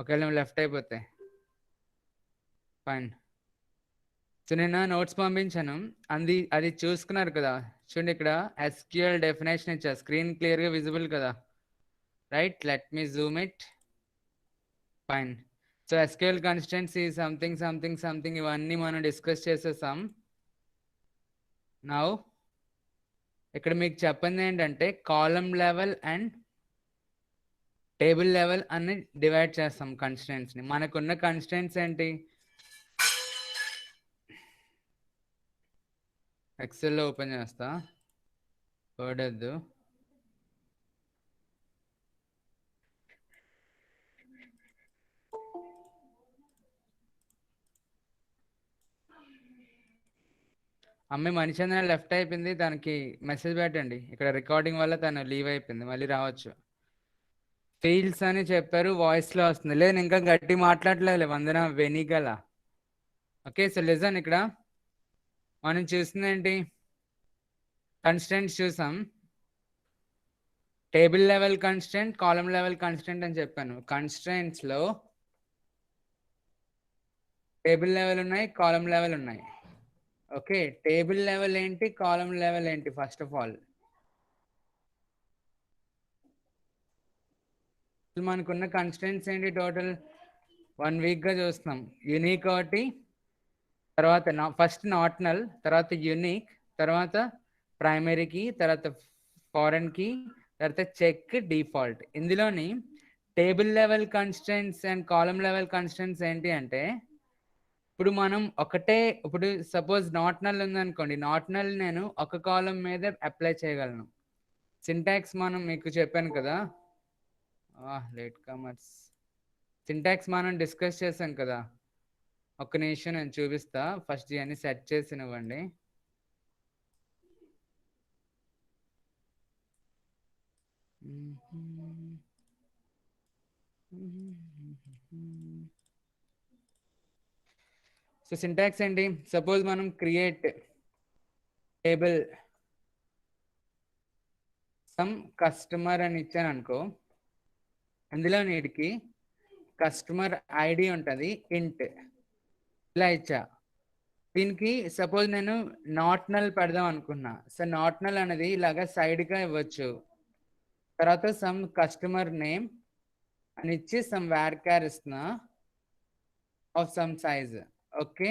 ఒకవేళ నువ్వు లెఫ్ట్ అయిపోతే ఫైన్. సో నేను నోట్స్ పంపించాను, అది చూసుకున్నారు కదా. చూడండి ఇక్కడ SQL డెఫినేషన్ ఇచ్చా, స్క్రీన్ క్లియర్గా విజిబుల్ కదా, right? Let me Zoom it. Fine. So SQL constants something something something ఇవన్నీ మనం డిస్కస్ చేసేసాం. నౌ ఇక్కడ మీకు చెప్పింది ఏంటంటే column level and table level అని డివైడ్ చేస్తాం కన్స్టెంట్స్ని. మనకున్న కన్స్టెంట్స్ ఏంటి? ఎక్సెల్లో ఓపెన్ చేస్తా, వర్డ్ వద్దు. అమ్మాయి మణిచంద్ర లెఫ్ట్ అయిపోయింది, దానికి మెసేజ్ పెట్టండి. ఇక్కడ రికార్డింగ్ వల్ల తను లీవ్ అయిపోయింది, మళ్ళీ రావచ్చు. ఫీల్డ్స్ అని చెప్పారు, వాయిస్లో వస్తుంది. లేదు నేను ఇంకా గట్టి మాట్లాడలేదు Vandana Venigalla. Okay, so listen. ఇక్కడ మనం చూస్తుంది ఏంటి? కన్స్టెంట్స్ చూసాం. Table level constant, column level constant అని చెప్పాను. కన్స్టెంట్స్లో టేబుల్ లెవెల్ ఉన్నాయి, కాలమ్ లెవెల్ ఉన్నాయి. ఓకే, టేబుల్ లెవెల్ ఏంటి, కాలమ్ లెవెల్ ఏంటి? ఫస్ట్ ఆఫ్ ఆల్ మనకున్న కన్స్టెంట్స్ ఏంటి? టోటల్ 1 వీక్గా చూస్తున్నాం. యూనిక్ ఒకటి, తర్వాత ఫస్ట్ నాట్ నల్, తర్వాత యూనిక్, తర్వాత ప్రైమరీ కీ, తర్వాత ఫారెన్ కీ, తర్వాత చెక్, డిఫాల్ట్. ఇందులోని table level constants and column level constants ఏంటి అంటే, ఇప్పుడు మనం ఇప్పుడు సపోజ్ నాట్ నల్ ఉందనుకోండి, నాట్ నల్ నేను ఒక కాలం మీద అప్లై చేయగలను. సింటాక్స్ మనం మీకు చెప్పాను కదా, లేట్ కమర్స్ సింటాక్స్ మనం డిస్కస్ చేసాం కదా. ఒక్క నిమిషం నేను చూపిస్తా, ఫస్ట్ ఇవన్నీ సెట్ చేసినివ్వండి. సో సింటాక్స్ ఏంటి? సపోజ్ మనం క్రియేట్ టేబుల్ సమ్ కస్టమర్ అని ఇచ్చాను అనుకో, అందులో నీటికి కస్టమర్ ఐడి ఉంటుంది, ఇంట్ ఇలా ఇచ్చా. దీనికి సపోజ్ నేను నాట్ నల్ పెడదాం అనుకున్నా. సో నాట్ నల్ అనేది ఇలాగా సైడ్గా ఇవ్వచ్చు. తర్వాత సమ్ కస్టమర్ నేమ్ అని ఇచ్చి సమ్ వేర్కార్ ఇస్తున్నా of some size. Okay,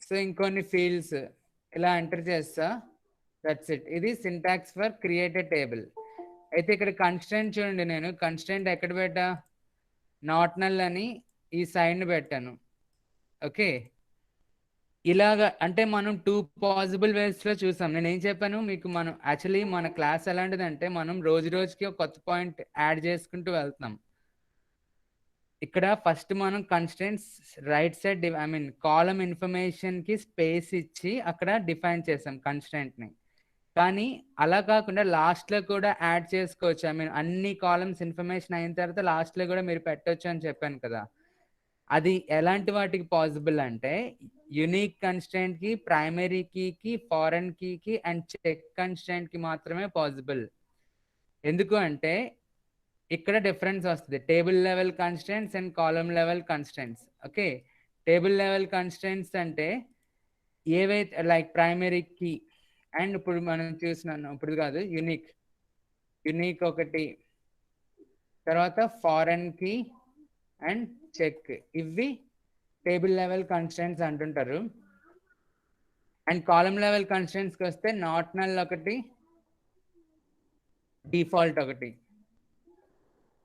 so ఇంకొన్ని ఫీల్డ్స్ ఇలా ఎంటర్ చేస్తా. That's it. ఇది సింటాక్స్ ఫర్ క్రియేటెడ్ టేబుల్. అయితే ఇక్కడ కన్స్టెంట్ చూడండి, నేను కన్స్టెంట్ ఎక్కడ పెట్టా? నాట్ నల్ అని ఈ సైడ్ పెట్టాను. ఓకే, ఇలాగా అంటే మనం 2 పాసిబుల్ వేస్లో చూసాం. నేను ఏం చెప్పాను మీకు, మనం యాక్చువల్లీ మన క్లాస్ ఎలాంటిదంటే మనం రోజు రోజుకి ఒక కొత్త పాయింట్ యాడ్ చేసుకుంటూ వెళ్తున్నాం. ఇక్కడ ఫస్ట్ మనం కన్స్టెంట్స్ రైట్ సైడ్ కాలమ్ ఇన్ఫర్మేషన్కి స్పేస్ ఇచ్చి అక్కడ డిఫైన్ చేసాం కన్స్టెంట్ని. కానీ అలా కాకుండా లాస్ట్లో కూడా యాడ్ చేసుకోవచ్చు. అన్ని కాలమ్స్ ఇన్ఫర్మేషన్ అయిన తర్వాత లాస్ట్లో కూడా మీరు పెట్టవచ్చు అని చెప్పాను కదా. అది ఎలాంటి వాటికి పాసిబుల్ అంటే యూనిక్ కన్స్టెంట్కి, ప్రైమరీ కీకి, ఫారెన్ కీకి అండ్ చెక్ కన్స్టెంట్కి మాత్రమే పాసిబుల్. ఎందుకు అంటే ఇక్కడ డిఫరెన్స్ వస్తుంది, table level constants and column level constants. Okay, table level constants అంటే ఏవైతే లైక్ ప్రైమరీ కీ అండ్ ఇప్పుడు మనం చూసినాను, ఇప్పుడు కాదు, యూనిక్ ఒకటి, తర్వాత ఫారెన్ కీ అండ్ చెక్, ఇవి టేబుల్ లెవెల్ కన్స్టెంట్స్ అంటుంటారు. అండ్ కాలమ్ లెవెల్ కన్స్టెంట్స్కి వస్తే నాట్ నల్ ఒకటి, డిఫాల్ట్ ఒకటి.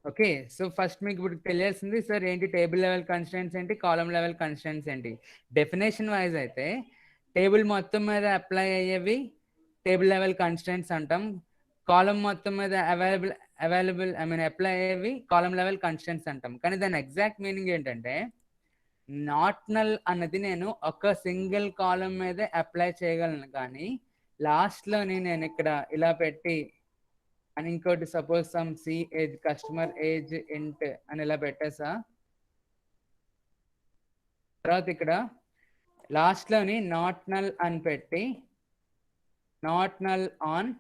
ఓకే, సో ఫస్ట్ మీకు ఇప్పుడు తెలియాల్సింది సార్ ఏంటి టేబుల్ లెవెల్ కన్స్టెంట్స్ ఏంటి, కాలమ్ లెవెల్ కన్స్టెంట్స్ ఏంటి. డెఫినేషన్ వైజ్ అయితే టేబుల్ మొత్తం మీద అప్లై అయ్యేవి టేబుల్ లెవెల్ కన్స్టెంట్స్ అంటాం. కాలమ్ మొత్తం మీద అవైలబుల్ అప్లై అయ్యేవి కాలమ్ లెవెల్ కన్స్టెంట్స్ అంటాం. కానీ దాని ఎగ్జాక్ట్ మీనింగ్ ఏంటంటే నాట్ నల్ అన్నది నేను ఒక సింగిల్ కాలమ్ మీద అప్లై చేయగలను, కానీ లాస్ట్లోని నేను ఇక్కడ ఇలా పెట్టి అని ఇంకోటి suppose some C age customer age int అని ఇలా పెట్టేసా. తర్వాత ఇక్కడ లాస్ట్లోని నాట్ నల్ అని పెట్టి నాట్ నల్ ఆన్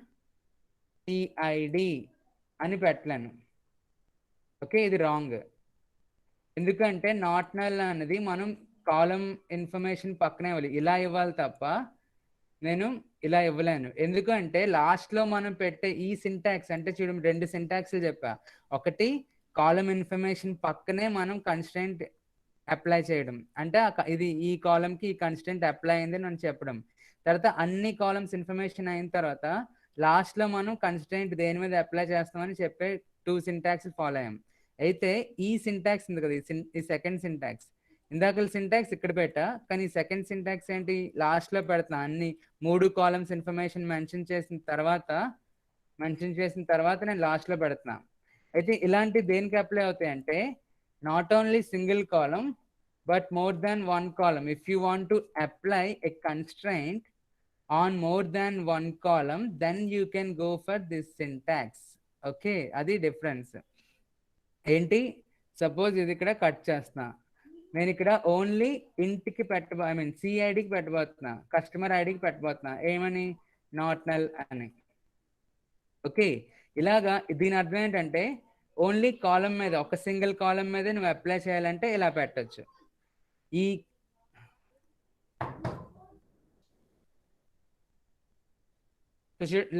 సిఐడి అని పెట్టలేను. ఓకే, ఇది రాంగ్. ఎందుకంటే నాట్ నల్ అనేది మనం కాలం ఇన్ఫర్మేషన్ పక్కనే ఇవ్వాలి, ఇలా ఇవ్వాలి తప్ప నేను ఇలా ఇవ్వలేను. ఎందుకంటే లాస్ట్ లో మనం పెట్టే ఈ సింటాక్స్ అంటే చూడు, 2 సింటాక్స్లు చెప్పా. ఒకటి కాలం ఇన్ఫర్మేషన్ పక్కనే మనం కన్స్ట్రెంట్ అప్లై చేయడం, అంటే ఇది ఈ కాలం కి ఈ కన్స్టెంట్ అప్లై అయింది అని చెప్పడం. తర్వాత అన్ని కాలమ్స్ ఇన్ఫర్మేషన్ అయిన తర్వాత లాస్ట్ లో మనం కన్స్టెంట్ దేని మీద అప్లై చేస్తామని చెప్పే 2 సింటాక్స్ ఫాలో అయ్యాం. అయితే ఈ సింటాక్స్ ఉంది కదా, ఈ సెకండ్ సింటాక్స్, ఇందాక సింటాక్స్ ఇక్కడ పెట్టా, కానీ సెకండ్ సింటాక్స్ ఏంటి, లాస్ట్ లో పెడతా. అన్ని 3 కాలమ్స్ ఇన్ఫర్మేషన్ మెన్షన్ చేసిన తర్వాత నేను లాస్ట్ లో పెడుతున్నా. అయితే ఇలాంటి దేనికి అప్లై అవుతాయి అంటే, not only single column but more than one column. If you want to apply a constraint on more than one column, then you can go for this syntax. Okay, adi difference enti. Suppose ఇది ఇక్కడ cut చేస్తున్నా, నేను ఇక్కడ only ఇంటికి I mean సిఐడికి పెట్టబోతున్నా, customer ఐడికి పెట్టబోతున్నా, ఏమని, not null అని. Okay, ఇలాగా దీని అర్థం ఏంటంటే ఓన్లీ కాలం మీద, ఒక సింగిల్ కాలం మీద నువ్వు అప్లై చేయాలంటే ఇలా పెట్టచ్చు. ఈ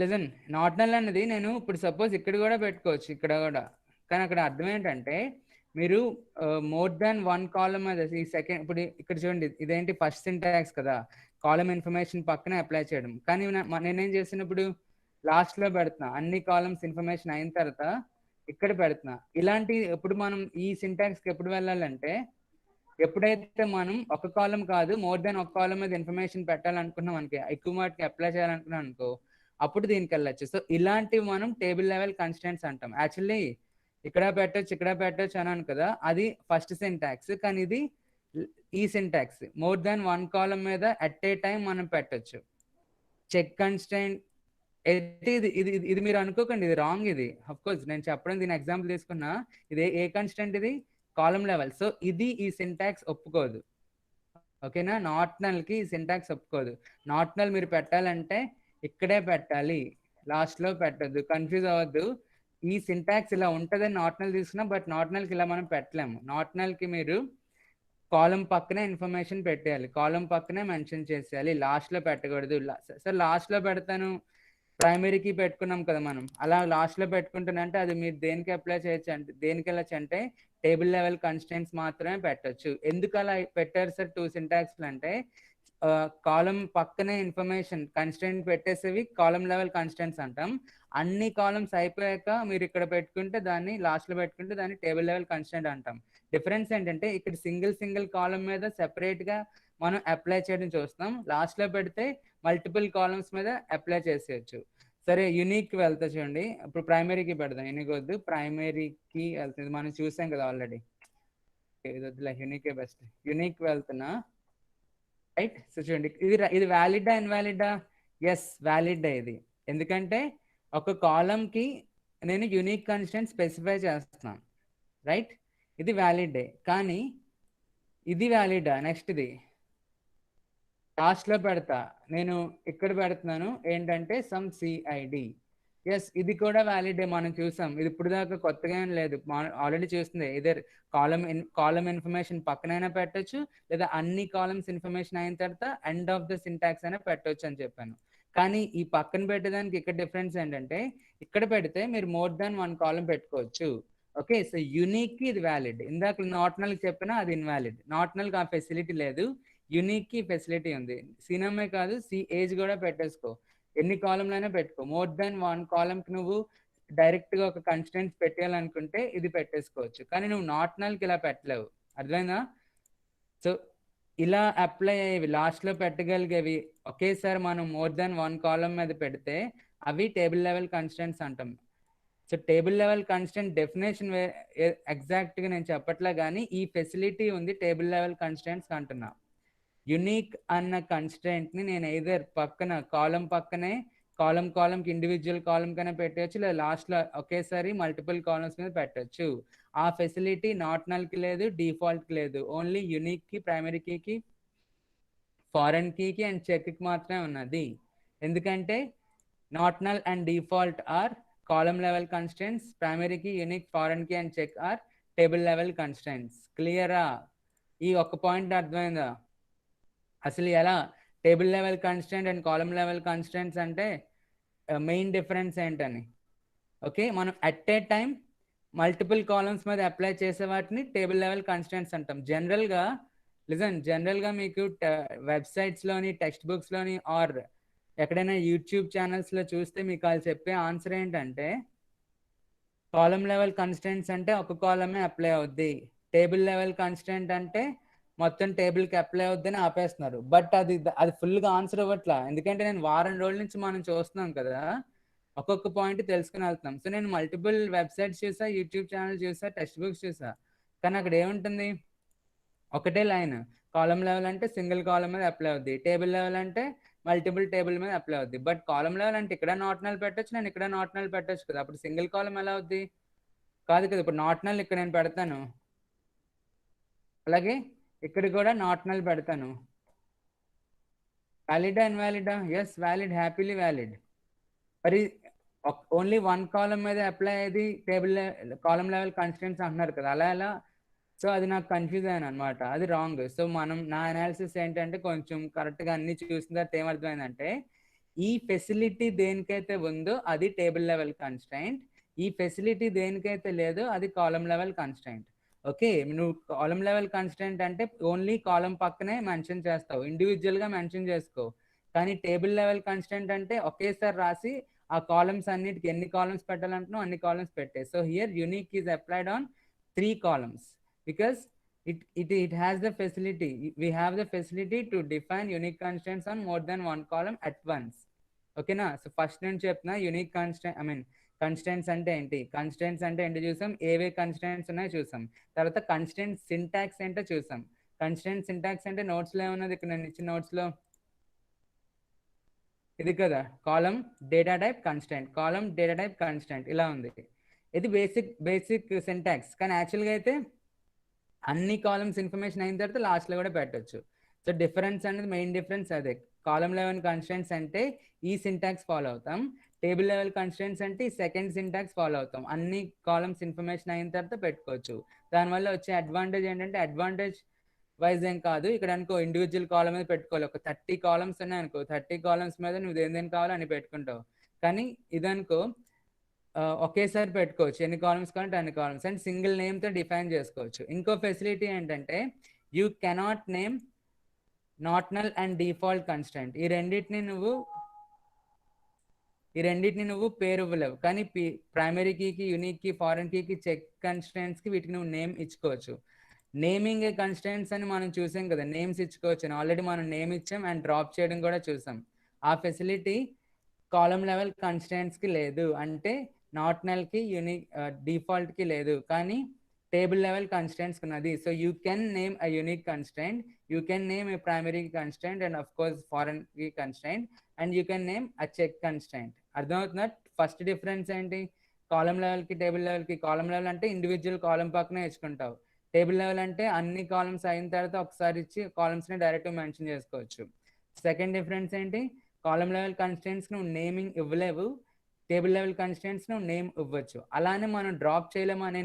లిజన్, నాట్ నల్ అనేది నేను ఇప్పుడు సపోజ్ ఇక్కడ కూడా పెట్టుకోవచ్చు, ఇక్కడ కూడా. కానీ అక్కడ అర్థం ఏంటంటే మీరు మోర్ దాన్ వన్ కాలం మీద ఈ సెకండ్, ఇప్పుడు ఇక్కడ చూడండి, ఇదేంటి ఫస్ట్ సింటాక్స్ కదా, కాలం ఇన్ఫర్మేషన్ పక్కనే అప్లై చేయడం. కానీ నేనేం చేసినప్పుడు లాస్ట్ లో పెడుతున్నా, అన్ని కాలమ్స్ ఇన్ఫర్మేషన్ అయిన తర్వాత ఇక్కడ పెడుతున్నా. ఇలాంటి ఎప్పుడు మనం ఈ సింటాక్స్కి ఎప్పుడు వెళ్ళాలంటే, ఎప్పుడైతే మనం ఒక కాలం కాదు మోర్ దెన్ ఒక కాలం మీద ఇన్ఫర్మేషన్ పెట్టాలనుకున్నాం అనుకో, ఎక్కువ మాటకి అప్లై చేయాలనుకున్నాం అనుకో, అప్పుడు దీనికి వెళ్ళచ్చు. సో ఇలాంటివి మనం టేబుల్ లెవెల్ కన్స్టెంట్స్ అంటాం. యాక్చువల్లీ ఇక్కడ పెట్టచ్చు అన్నాను కదా, అది ఫస్ట్ సింటాక్స్. కానీ ఇది ఈ syntax, more than one column మీద అట్ ఏ టైం మనం పెట్టచ్చు. చెక్ కన్స్టెంట్ ఇది మీరు అనుకోకండి, ఇది రాంగ్. ఇది అఫ్ కోర్స్ నేను చెప్పడం, దీని ఎగ్జాంపుల్ తీసుకున్నా, ఇది ఏ కన్స్టెంట్, ఇది కాలం లెవెల్. సో ఇది ఈ సింటాక్స్ ఒప్పుకోదు. ఓకేనా, నాట్ నల్ కి ఈ సింటాక్స్ ఒప్పుకోదు. నాట్ నల్ మీరు పెట్టాలంటే ఇక్కడే పెట్టాలి, లాస్ట్ లో పెట్టద్దు. కన్ఫ్యూజ్ అవ్వద్దు, ఈ సింటాక్స్ ఇలా ఉంటుందని నాట్ నల్ తీసుకున్నా, బట్ నాట్ నల్ కి ఇలా మనం పెట్టలేము. నాట్ నల్ కి మీరు కాలం పక్కనే ఇన్ఫర్మేషన్ పెట్టేయాలి, కాలం పక్కనే మెన్షన్ చేసేయాలి, లాస్ట్ లో పెట్టకూడదు. సార్ లాస్ట్ లో పెడతాను, ప్రైమరీకి పెట్టుకున్నాం కదా మనం, అలా లాస్ట్ లో పెట్టుకుంటానంటే అది మీరు దేనికి అప్లై చేయొచ్చు అంటే, దేనికి వెళ్ళచ్చు అంటే టేబుల్ లెవెల్ కన్స్టెంట్స్ మాత్రమే పెట్టచ్చు. ఎందుకు అలా పెట్టారు సార్ 2 సింటాక్స్లు అంటే, కాలం పక్కనే ఇన్ఫర్మేషన్ కన్స్టెంట్ పెట్టేసేవి కాలం లెవెల్ కన్స్టెంట్స్ అంటాం. అన్ని కాలమ్స్ అయిపోయాక మీరు ఇక్కడ పెట్టుకుంటే, దాన్ని లాస్ట్ లో పెట్టుకుంటే దాన్ని టేబుల్ లెవెల్ కన్స్టెంట్ అంటాం. డిఫరెన్స్ ఏంటంటే ఇక్కడ సింగిల్ కాలం మీద సెపరేట్ గా మనం అప్లై చేయడం చూస్తాం, లాస్ట్ లో పెడితే మల్టిపుల్ కాలమ్స్ మీద అప్లై చేసేయచ్చు. సరే, యూనిక్ వెళ్తా చూడండి. ఇప్పుడు ప్రైమరీకి పెడదాం, యూనిక్ వద్దు, ప్రైమరీకి వెళ్తుంది, మనం చూసాం కదా ఆల్రెడీ. ఇది వద్దులే, యూనికే బెస్ట్. యూనిక్ వెళ్తున్నా, రైట్. సో చూడండి, ఇది వ్యాలిడా ఇన్వాలిడా? ఎస్, వ్యాలిడ్ ఇది. ఎందుకంటే ఒక కాలం కి నేను యూనిక్ కన్స్టెంట్ స్పెసిఫై చేస్తున్నాను, రైట్. ఇది వ్యాలిడే. కానీ ఇది వ్యాలిడా? నెక్స్ట్ ఇది లాస్ట్ లో పెడతా, నేను ఇక్కడ పెడుతున్నాను ఏంటంటే సమ్ సిఐడి. ఎస్, ఇది కూడా వ్యాలిడే, మనం చూసాం. ఇది ఇప్పుడు దాకా కొత్తగా ఏం లేదు, ఆల్రెడీ చూస్తుంది. ఇదర్ కాలం ఇన్ఫర్మేషన్ పక్కనైనా పెట్టచ్చు, లేదా అన్ని కాలమ్స్ ఇన్ఫర్మేషన్ అయిన తర్వాత ఎండ్ ఆఫ్ ద సింటాక్స్ అయినా పెట్టవచ్చు అని చెప్పాను. కానీ ఈ పక్కన పెట్టడానికి ఇక్కడ డిఫరెన్స్ ఏంటంటే, ఇక్కడ పెడితే మీరు మోర్ దాన్ వన్ కాలం పెట్టుకోవచ్చు. ఓకే, సో యూనిక్ కి ఇది వ్యాలిడ్. ఇందాక నాట్ నల్ చెప్పినా అది ఇన్వాలిడ్. నాట్ నల్ కి ఆ ఫెసిలిటీ లేదు, యూనిక్ కి ఫెసిలిటీ ఉంది. సినమే కాదు, సి ఏజ్ కూడా పెట్టేసుకో, ఎన్ని కాలంలైనా పెట్టుకో. మోర్ దాన్ వన్ కాలం కి నువ్వు డైరెక్ట్ గా ఒక కన్స్టెంట్స్ పెట్టాలనుకుంటే ఇది పెట్టేసుకోవచ్చు, కానీ నువ్వు నాట్ నల్ కి ఇలా పెట్టలేవు. అర్థమైందా? సో ఇలా అప్లై అయ్యేవి, లాస్ట్ లో పెట్టగలిగేవి ఒకేసారి మనం మోర్ దాన్ వన్ కాలం మీద పెడితే అవి టేబుల్ లెవెల్ కన్స్టెంట్స్ అంటాం. So table level constant definition exact గా నేను చెప్పట్లే, కానీ ఈ ఫెసిలిటీ ఉంది టేబుల్ లెవెల్ కన్స్టెంట్స్ అంటున్నా. యునిక్ అన్న కన్స్టెంట్ ని నేను ఐదర్ పక్కన కాలం పక్కనే కాలంకి ఇండివిజువల్ కాలం కన్నా పెట్టవచ్చు, లేదా లాస్ట్ లో ఒకేసారి మల్టిపుల్ కాలమ్స్ మీద పెట్టచ్చు. ఆ ఫెసిలిటీ నాట్ నల్ కి లేదు, డిఫాల్ట్ కి లేదు. ఓన్లీ యునిక్ కి, ప్రైమరీ కీకి, ఫారెన్ కీకి అండ్ చెక్ కి మాత్రమే ఉన్నది. ఎందుకంటే not null and default are column level constants, primary key, unique, foreign key and check are table level constants. క్లియరా? ఈ ఒక్క పాయింట్ అర్థమైందా? అసలు ఎలా table level constant and column level constants అంటే మెయిన్ డిఫరెన్స్ ఏంటని. ఓకే, మనం at a time multiple columns మీద అప్లై చేసే వాటిని టేబుల్ లెవెల్ కన్స్టెంట్స్ అంటాం. జనరల్గా మీకు వెబ్సైట్స్లోని, టెక్స్ట్ బుక్స్లోని ఆర్ ఎక్కడైనా యూట్యూబ్ ఛానల్స్లో చూస్తే మీకు వాళ్ళు చెప్పే ఆన్సర్ ఏంటంటే కాలమ్ లెవెల్ కన్స్టెంట్స్ అంటే ఒక కాలమే అప్లై అవుద్ది, టేబుల్ లెవెల్ కన్స్టెంట్ అంటే మొత్తం టేబుల్కి అప్లై అవుద్దని ఆపేస్తున్నారు. బట్ అది ఫుల్గా ఆన్సర్ ఇవ్వట్లా, ఎందుకంటే నేను వారం రోజుల నుంచి మనం చూస్తున్నాం కదా, ఒక్కొక్క పాయింట్ తెలుసుకుని వెళ్తున్నాం. సో నేను మల్టిపుల్ వెబ్సైట్స్ చూసా, యూట్యూబ్ ఛానల్ చూసా, టెక్స్ట్ బుక్స్ చూసా, కానీ అక్కడ ఏముంటుంది, ఒకటే లైన్. కాలమ్ లెవెల్ అంటే సింగిల్ కాలమ్ మీద అప్లై అవుద్ది, టేబుల్ లెవెల్ అంటే మల్టిపుల్ టేబుల్ మీద అప్లై అవుద్ది. బట్ కాలమ్ లెవెల్ అంటే ఇక్కడ నాట్ నల్ పెట్టొచ్చు, నేను ఇక్కడ నాట్ నల్ పెట్టొచ్చు కదా, అప్పుడు సింగిల్ కాలమ్ ఎలా అవుద్ది? కాదు కదా. ఇప్పుడు నాట్ నల్ ఇక్కడ నేను పెడతాను, అలాగే ఇక్కడ కూడా నాట్ నల్ పెడతాను. వ్యాలిడా ఇన్వాలిడా? Yes valid, happily valid. మరి ఓన్లీ వన్ కాలమ్ మీద అప్లై అయ్యేది టేబుల్ కాలమ్ లెవెల్ కన్స్టెంట్స్ అంటున్నారు కదా, అలా ఎలా? సో అది నాకు కన్ఫ్యూజ్ అయ్యాను అనమాట, అది రాంగ్. సో నా అనాలిసిస్ ఏంటంటే కొంచెం కరెక్ట్గా అన్ని చూసిన తర్వాత ఏమర్థమైందంటే, ఈ ఫెసిలిటీ దేనికైతే ఉందో అది టేబుల్ లెవెల్ కన్స్టెంట్, ఈ ఫెసిలిటీ దేనికైతే లేదో అది కాలమ్ లెవెల్ కన్స్టెంట్. ఓకే, నువ్వు కాలమ్ లెవెల్ కన్స్టెంట్ అంటే ఓన్లీ కాలమ్ పక్కనే మెన్షన్ చేస్తావు, ఇండివిజువల్గా మెన్షన్ చేసుకో. కానీ టేబుల్ లెవెల్ కన్స్టెంట్ అంటే ఒకేసారి రాసి ఆ కాలమ్స్ అన్నిటికి ఎన్ని కాలమ్స్ పెట్టాలంటున్నావు అన్ని కాలమ్స్ పెట్టే. So here unique is applied on 3 columns because it has the facility, we have the facility to define unique constraints on more than one column at once. ఓకేనా? So first నేను చెప్తున్నా unique constant constants అంటే ఏంటి, constants అంటే ఏంటి చూసాం, ఏవే constants ఉన్నాయో చూసాం. తర్వాత కన్స్టెంట్ సింటాక్స్ ఏంటో చూసాం. కన్స్టెంట్ సింటాక్స్ అంటే నోట్స్లో ఏమున్నది, ఇక్కడ నేను ఇచ్చిన నోట్స్లో ఇది కదా, column data type constant, column data type constant ఇలా ఉంది. ఇది బేసిక్ సింటాక్స్. కానీ యాక్చువల్గా అయితే అన్ని కాలమ్స్ ఇన్ఫర్మేషన్ అయిన తర్వాత లాస్ట్లో కూడా పెట్టచ్చు. సో డిఫరెన్స్ అనేది మెయిన్ డిఫరెన్స్ అదే. కాలమ్ లెవెల్ కన్స్టెంట్స్ అంటే ఈ సింటాక్స్ ఫాలో అవుతాం, టేబుల్ లెవెల్ కన్స్టెంట్స్ అంటే ఈ సెకండ్ సింటాక్స్ ఫాలో అవుతాం. అన్ని కాలమ్స్ ఇన్ఫర్మేషన్ అయిన తర్వాత పెట్టుకోవచ్చు. దానివల్ల వచ్చే అడ్వాంటేజ్ ఏంటంటే, అడ్వాంటేజ్ వైజ్ ఏం కాదు, ఇక్కడ అనుకో ఇండివిజువల్ కాలమ్ మీద పెట్టుకోవాలి. ఒక 30 కాలమ్స్ ఉన్నాయి అనుకో, 30 కాలమ్స్ మీద నువ్వు దేని కావాలో అని పెట్టుకుంటావు. కానీ ఇదనుకో ఒకేసారి పెట్టుకోవచ్చు, ఎన్ని కాలమ్స్ కావాలంటే అన్ని కాలమ్స్, అండ్ సింగిల్ నేమ్తో డిఫైన్ చేసుకోవచ్చు. ఇంకో ఫెసిలిటీ ఏంటంటే you cannot name not null and default constant. ఈ రెండింటిని నువ్వు పేరు ఇవ్వలేవు, కానీ ప్రైమరీ కీకి, యూనిక్ కి, ఫారెన్ కీకి, చెక్ కన్స్టెంట్స్కి వీటికి నువ్వు నేమ్ ఇచ్చుకోవచ్చు. నేమింగ్ ఏ కన్స్టెంట్స్ అని మనం చూసాం కదా, నేమ్స్ ఇచ్చుకోవచ్చు అని ఆల్రెడీ మనం నేమ్ ఇచ్చాం, అండ్ డ్రాప్ చేయడం కూడా చూసాం. ఆ ఫెసిలిటీ కాలమ్ లెవెల్ కన్స్టెంట్స్కి లేదు, అంటే నాట్ నల్కి, యూనిక్ డిఫాల్ట్కి లేదు, కానీ టేబుల్ లెవెల్ కన్స్టెంట్స్ ఉన్నది. So you can name a unique constant, you can name a primary constant, and of course foreign key constant, and you can name a check constant. అర్థమవుతుందా? First difference ఏంటి, column లెవెల్కి table లెవెల్కి? Column level అంటే individual column పక్కనే ఇచ్చుకుంటావు, table level అంటే అన్ని columns అయిన తర్వాత ఒకసారి ఇచ్చి కాలమ్స్ని డైరెక్ట్గా మెన్షన్ చేసుకోవచ్చు. సెకండ్ డిఫరెన్స్ ఏంటి, కాలమ్ లెవెల్ కన్స్టెంట్స్ నువ్వు నేమింగ్ ఇవ్వలేవు, టేబుల్ లెవెల్ కన్స్టెంట్స్ నువ్వు నేమ్ ఇవ్వచ్చు. అలానే మనం డ్రాప్ చేయలేము అనే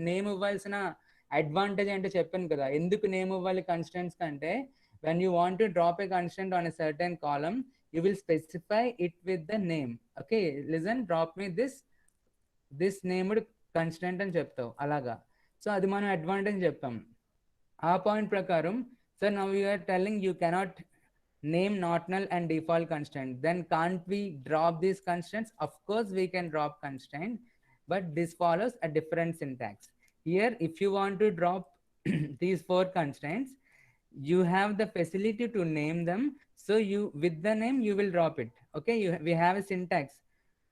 నేమ్ ఇవ్వాల్సిన అడ్వాంటేజ్ అంటే చెప్పాను కదా, ఎందుకు నేమ్ ఇవ్వాలి కన్స్టెంట్స్ కంటే, when you want to drop a constant on a certain column, you will specify it with the name. Okay, listen, drop me this named constant అని చెప్తావు అలాగా. సో అది మనం అడ్వాంటేజ్ చెప్తాం. ఆ పాయింట్ ప్రకారం, so now you are telling you cannot name not null and default constant, then can't we drop these constants? Of course we can drop constraint, but this follows a different syntax. Here if you want to drop these 4 constraints, you have the facility to name them, so you with the name you will drop it. Okay, we have a syntax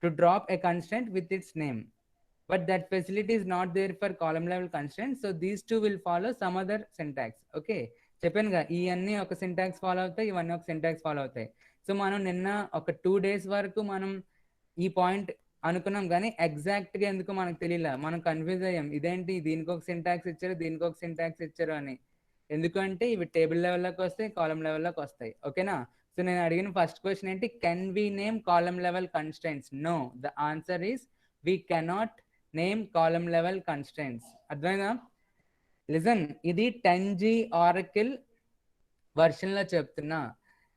to drop a constraint with its name, but that facility is not there for column level constraints, so these two will follow some other syntax. Okay, చెప్పానుగా ఇవన్నీ ఒక syntax follow అవుతాయి, ఇవన్నీ ఒక syntax follow అవుతాయి. So మనం నిన్న ఒక 2 days వరకు మనం ఈ పాయింట్ అనుకున్నాం, కానీ ఎగ్జాక్ట్గా ఎందుకు మనకు తెలియలే, మనం కన్ఫ్యూజ్ అయ్యాం, ఇదేంటి దీనికి ఒక సింటాక్స్ ఇచ్చారు, దీనికి ఒక సింటాక్స్ ఇచ్చారు అని. ఎందుకంటే ఇవి టేబుల్ లెవెల్లోకి వస్తాయి, కాలమ్ లెవెల్లోకి వస్తాయి. ఓకేనా? సో నేను అడిగిన ఫస్ట్ క్వశ్చన్ ఏంటి, can we name column level constants? No, the answer is we cannot name column level constraints. అర్థమైందా? లిజన్, ఇది 10G ఆరకిల్ వర్షన్లో చెప్తున్నా.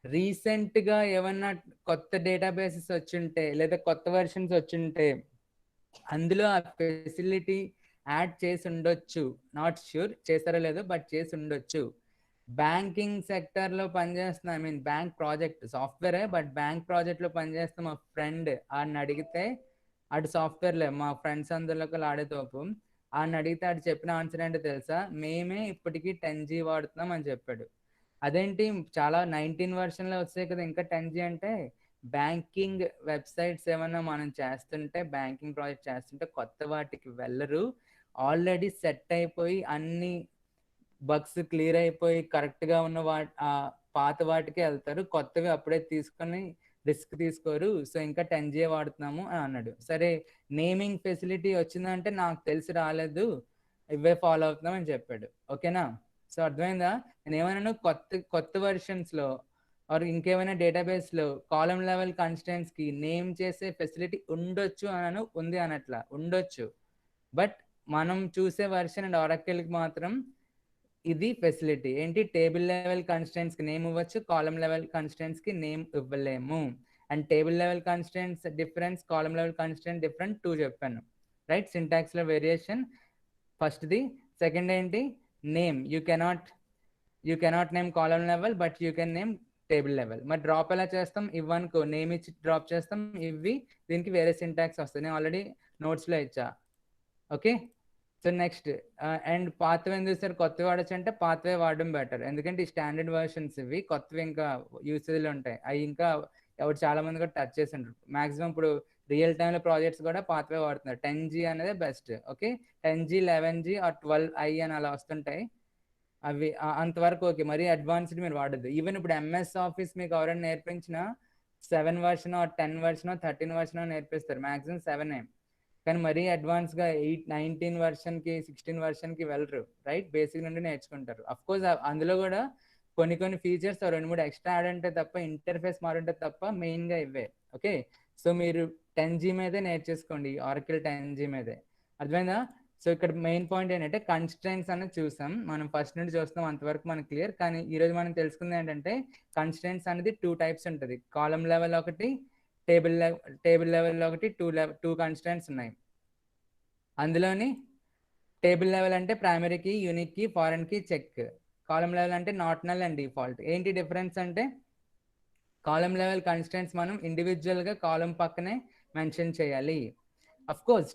రీసెంట్గా ఏమన్నా కొత్త డేటాబేసెస్ వచ్చింటే లేదా కొత్త వర్షన్స్ వచ్చింటే అందులో ఆ ఫెసిలిటీ యాడ్ చేసి ఉండొచ్చు. నాట్ ష్యూర్ చేస్తారో లేదో, బట్ చేసి ఉండొచ్చు. బ్యాంకింగ్ సెక్టర్లో పనిచేస్తున్న, ఐ మీన్ బ్యాంక్ ప్రాజెక్ట్ సాఫ్ట్వేరే, బట్ బ్యాంక్ ప్రాజెక్ట్లో పనిచేస్తున్న మా ఫ్రెండ్ ఆడిని అడిగితే, ఆడు సాఫ్ట్వేర్లే, మా ఫ్రెండ్స్ అందరిలోకి ఆడేతోపు, ఆడిని అడిగితే ఆడు చెప్పిన ఆన్సర్ ఏంటో తెలుసా? మేమే ఇప్పటికీ 10G వాడుతున్నాం అని చెప్పాడు. అదేంటి, చాలా 19 వర్షన్లో వస్తాయి కదా ఇంకా 10G అంటే? బ్యాంకింగ్ వెబ్సైట్స్ ఏమన్నా మనం చేస్తుంటే, బ్యాంకింగ్ ప్రాజెక్ట్ చేస్తుంటే కొత్త వాటికి వెళ్ళరు. ఆల్రెడీ సెట్ అయిపోయి అన్ని బగ్స్ క్లియర్ అయిపోయి కరెక్ట్గా ఉన్న పాత వాటికి వెళ్తారు. కొత్తవి అప్పుడే తీసుకొని రిస్క్ తీసుకోరు. సో ఇంకా 10G వాడుతున్నాము అని అన్నాడు. సరే, నేమింగ్ ఫెసిలిటీ వచ్చిందంటే నాకు తెలిసి రాలేదు, ఇవే ఫాలో అవుతున్నాం అని చెప్పాడు. ఓకేనా? సో అర్థమైందా? నేను ఏమైనా కొత్త వెర్షన్స్లో ఆర్ ఇంకేమైనా డేటాబేస్లో కాలమ్ లెవెల్ కన్స్టెంట్స్కి నేమ్ చేసే ఫెసిలిటీ ఉండొచ్చు అను, ఉంది అనట్లా, ఉండొచ్చు. బట్ మనం చూసే వర్షన్ అండ్ ఆరకిల్కి మాత్రం ఇది ఫెసిలిటీ. ఏంటి? టేబుల్ లెవెల్ కన్స్టెంట్స్కి నేమ్ ఇవ్వచ్చు, కాలమ్ లెవెల్ కన్స్టెంట్స్కి నేమ్ ఇవ్వలేము. And table level constants difference, column level constant different 2 చెప్పాను, రైట్? సింటాక్స్లో వేరియేషన్ ఫస్ట్ది. సెకండ్ ఏంటి? Name. You cannot name column level, but you can name table level. మరి డ్రాప్ ఎలా చేస్తాం? ఇవ్వనుకో, నేమ్ ఇచ్చి డ్రాప్ చేస్తాం, ఇవి దీనికి వేరే సింటాక్స్ వస్తుంది. నేను ఆల్రెడీ నోట్స్లో ఇచ్చా. ఓకే, సో నెక్స్ట్, అండ్ పాతవే ఎందుకు చూస్తారు? కొత్తవి వాడచ్చు అంటే పాతవే వాడడం బెటర్, ఎందుకంటే ఈ స్టాండర్డ్ వర్షన్స్ ఇవి, కొత్తవి ఇంకా యూసేజ్లో ఉంటాయి. అవి ఇంకా ఎవరు చాలా మంది కూడా టచ్ చేసి ఉంటారు. మాక్సిమం ఇప్పుడు రియల్ టైంలో ప్రాజెక్ట్స్ కూడా పాతవే వాడుతున్నారు. 10G అనేది best. Okay, 10G 11G are 12i అని అలా వస్తుంటాయి. అవి అంతవరకు ఓకే. మరీ అడ్వాన్స్డ్ మీరు వాడద్దు. ఈవెన్ ఇప్పుడు MS ఆఫీస్ మీకు ఎవరైనా నేర్పించిన 7 వర్షన్ ఆర్ 10 వర్షన్ 13 వర్షన్ నేర్పిస్తారు, మాక్సిమం 7. కానీ మరీ అడ్వాన్స్గా 19 వర్షన్కి 16 వర్షన్కి వెళ్ళరు, రైట్? బేసిక్ నుండి నేర్చుకుంటారు. అఫ్కోర్స్ అందులో కూడా కొన్ని ఫీచర్స్ 2-3 ఎక్స్ట్రా యాడ్ అంటే తప్ప, ఇంటర్ఫేస్ మారుంటే తప్ప, మెయిన్గా ఇవే. ఓకే, సో మీరు 10G మీదే నేర్చేసుకోండి, ఆరకిల్ 10G మీదే. అర్థమైందా? సో ఇక్కడ మెయిన్ పాయింట్ ఏంటంటే కన్స్ట్రెంట్స్ అనేది చూసాం మనం, ఫస్ట్ నుండి చూస్తాం, అంతవరకు మనకు క్లియర్. కానీ ఈరోజు మనం తెలుసుకుంది ఏంటంటే కన్స్ట్రెంట్స్ అనేది 2 టైప్స్ ఉంటుంది. కాలమ్ లెవెల్ ఒకటి, టేబుల్ లెవెల్లో ఒకటి, 2 కన్స్ట్రెంట్స్ ఉన్నాయి. అందులోని టేబుల్ లెవెల్ అంటే ప్రైమరీకి, యూనిక్కి, ఫారెన్కి చెక్. కాలమ్ లెవెల్ అంటే నాట్ నల్ అండ్ డిఫాల్ట్. ఏంటి డిఫరెన్స్ అంటే, కాలమ్ లెవెల్ కన్స్టెంట్స్ మనం ఇండివిజువల్గా కాలమ్ పక్కనే మెన్షన్ చేయాలి. Of course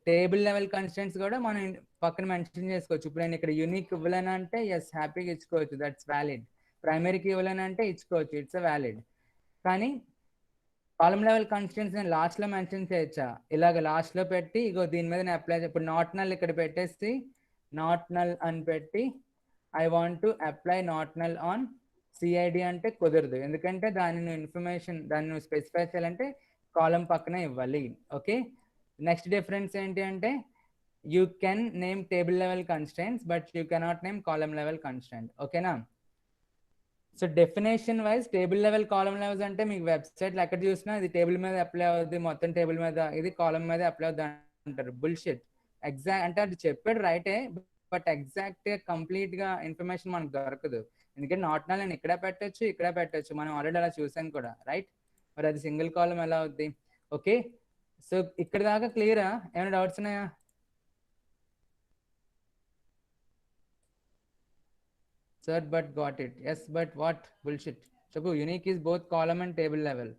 table level constants కూడా మనం పక్కన మెన్షన్ చేసుకోవచ్చు. ఇప్పుడు నేను ఇక్కడ యూనిక్ ఇవ్వలేనంటే ఎస్, హ్యాపీగా ఇచ్చుకోవచ్చు, దట్స్ వ్యాలిడ్. ప్రైమరీకి ఇవ్వలేనంటే ఇచ్చుకోవచ్చు, ఇట్స్ వ్యాలిడ్. కానీ కాలమ్ లెవెల్ కన్స్టెంట్స్ నేను లాస్ట్లో మెన్షన్ చేయొచ్చా? ఇలాగ లాస్ట్లో పెట్టి, ఇగో దీని మీద నేను అప్లై, ఇప్పుడు నాట్ నల్ ఇక్కడ పెట్టేసి నాట్ నల్ అని పెట్టి I want to apply not null on CID అంటే కుదరదు, ఎందుకంటే దాని ఇన్ఫర్మేషన్, దాన్ని స్పెసిఫై చేయాలంటే కాలమ్ పక్కనే ఇవ్వాలి. ఓకే, నెక్స్ట్ డిఫరెన్స్ ఏంటి అంటే, you can name table level constants but you cannot name column level constant. ఓకేనా? So definition wise table level, column levels అంటే మీకు వెబ్సైట్లో ఎక్కడ చూసినా ఇది టేబుల్ మీద అప్లై అవుద్ది, మొత్తం టేబుల్ మీద, ఇది కాలమ్ మీద అప్లై అవుద్ది అంటారు. బుల్షిట్. ఎగ్జాక్ట్ అంటే అది చెప్పాడు రైటే, బట్ ఎగ్జాక్ట్ కంప్లీట్ గా ఇన్ఫర్మేషన్ మనకు దొరకదు. ఎందుకంటే నాట్ నల్ నేను ఇక్కడ పెట్టొచ్చు, ఇక్కడ పెట్టొచ్చు, మనం ఆల్రెడీ అలా చూసాం కూడా, రైట్? మరి అది సింగిల్ కాలమ్ ఎలా అవుద్ది? ఓకే, సో ఇక్కడ దాకా క్లియరా? ఏమైనా డౌట్స్ ఉన్నాయా? Sir, but got it. Yes, but what? Bullshit. Chabu, unique is both column and table level.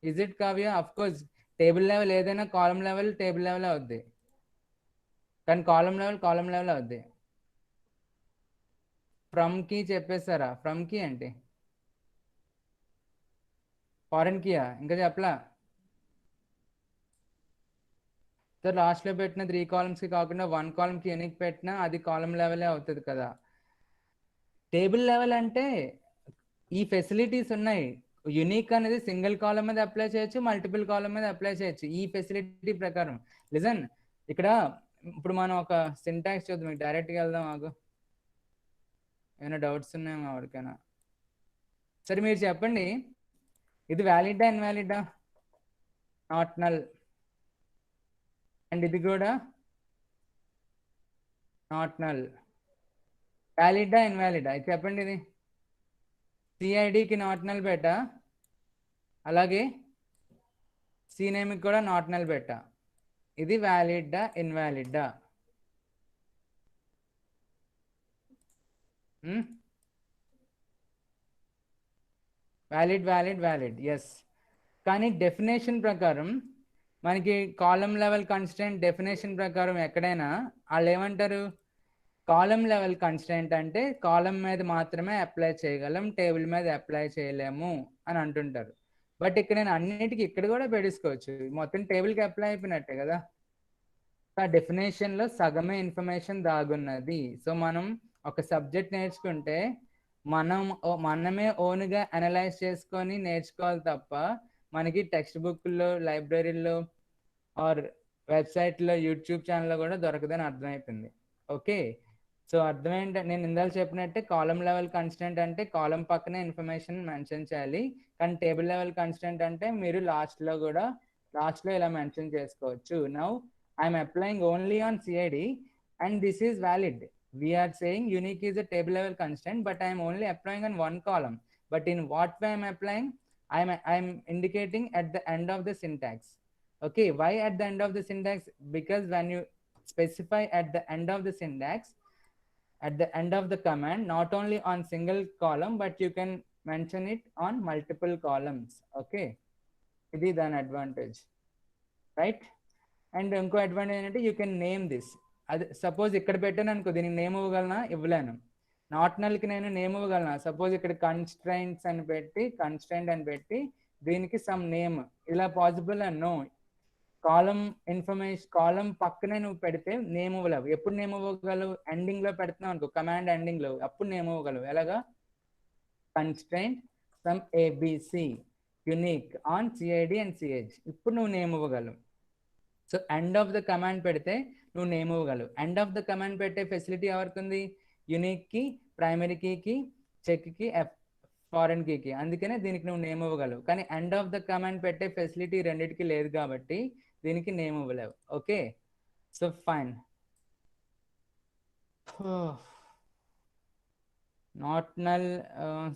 Is it, Kavya? Of course, table level ఏదైనా కాలమ్ లెవెల్ టేబుల్ లెవెల్ అవుద్ది, కానీ కాలమ్ లెవెల్ అవుద్ది. From కి చెప్పేస్తారా? From కి ఏంటి? Foreign Kia? ఇంకా చెప్పలా? Sir లాస్ట్లో పెట్టిన 3 కాలమ్స్కి కాకుండా 1 కాలమ్కి యూనిక్ పెట్టినా అది కాలమ్ లెవెలే అవుతుంది కదా. టేబుల్ లెవెల్ అంటే ఈ ఫెసిలిటీస్ ఉన్నాయి. యూనిక్ అనేది సింగిల్ కాలమ్ మీద అప్లై చేయొచ్చు, మల్టిపుల్ కాలమ్ మీద అప్లై చేయొచ్చు ఈ ఫెసిలిటీ ప్రకారం. లిజన్, ఇక్కడ ఇప్పుడు మనం ఒక సింటాక్స్ చూద్దాం, మీకు డైరెక్ట్గా వెళ్దాం. ఆగు, ఏమైనా డౌట్స్ ఉన్నాయేమో ఎవరికైనా? సరే మీరు చెప్పండి, ఇది వ్యాలిడా ఇన్వాలిడా? Not null. అండ్ ఇది కూడా నాట్ నల్. వ్యాలిడా ఇన్వాలిడా చెప్పండి. ఇది సిఐడికి నాట్ నల్ పెట్టా, అలాగే సినేమ్కి కూడా నాట్ నల్ పెట్టా. ఇది వ్యాలిడా ఇన్వాలిడా? Valid valid valid, yes. కానీ డెఫినేషన్ ప్రకారం మనకి కాలం లెవెల్ కన్స్టెంట్ డెఫినేషన్ ప్రకారం ఎక్కడైనా వాళ్ళు ఏమంటారు, కాలం లెవెల్ కన్స్టెంట్ అంటే కాలం మీద మాత్రమే అప్లై చేయగలం, టేబుల్ మీద అప్లై చేయలేము అని అంటుంటారు. బట్ ఇక్కడ నేను అన్నిటికీ ఇక్కడ కూడా పెట్టేసుకోవచ్చు, మొత్తం టేబుల్కి అప్లై అయిపోయినట్టే కదా. ఆ డెఫినేషన్లో సగమే ఇన్ఫర్మేషన్ దాగున్నది. సో మనం ఒక సబ్జెక్ట్ నేర్చుకుంటే మనమే ఓన్గా అనలైజ్ చేసుకొని నేర్చుకోవాలి తప్ప మనకి టెక్స్ట్ బుక్లో, లైబ్రరీలో ఆర్ వెబ్సైట్లో, యూట్యూబ్ ఛానల్లో కూడా దొరకదని అర్థమైపోయింది. ఓకే, సో అర్థమైంటే నేను ఇందాక చెప్పినట్టే కాలం లెవెల్ కన్స్టెంట్ అంటే కాలం పక్కనే ఇన్ఫర్మేషన్ మెన్షన్ చేయాలి, కానీ టేబుల్ లెవెల్ కన్స్టెంట్ అంటే మీరు లాస్ట్లో ఇలా మెన్షన్ చేసుకోవచ్చు. Now I'm applying only on CID and this is valid. We are saying unique is a table level constant, but I am only applying on one column. But in what way I am applying? I am indicating at the end of the syntax. Okay, why at the end of the syntax? Because when you specify at the end of the syntax, at the end of the command, not only on single column, but you can mention it on multiple columns. Okay, ఇది దాని advantage, right. And ఇంకో advantage ఏంటంటే you can name this. అది suppose ఇక్కడ పెట్టాను అనుకో, దీనికి name ఇవ్వగలనా? ఇవ్వలేను. నాట్ నల్కి నేను నేమ్ ఇవ్వగలనా? సపోజ్ ఇక్కడ కన్స్ట్రైంట్ అని పెట్టి దీనికి సమ్ నేమ్, ఇలా possible and no. Column information column పక్కనే నువ్వు పెడితే నేమ్ ఇవ్వలేవు. ఎప్పుడు నేమ్ ఇవ్వగలవు? ఎండింగ్ లో పెడుతున్నావు అనుకో, కమాండ్ ఎండింగ్ లో, అప్పుడు నేమ్ ఇవ్వగలవు. ఎలాగా? Constraint some ABC unique on CID and CH, ఇప్పుడు నువ్వు నేమ్ ఇవ్వగలవు. So end of the command పెడితే నువ్వు నేమ్ ఇవ్వగలవు. ఎండ్ ఆఫ్ ద కమాండ్ పెట్టే ఫెసిలిటీ ఎవరికి ఉంది? యూనిక్కి, ప్రైమరీ కీకి, చెక్కి, ఫారెన్ కీకి. అందుకనే దీనికి నువ్వు నేమ్ ఇవ్వగలవు. కానీ ఎండ్ ఆఫ్ ద కమాండ్ పెట్టే ఫెసిలిటీ రెండింటికి లేదు కాబట్టి దీనికి నేమ్ ఇవ్వలేవు. Okay, so fine. Not null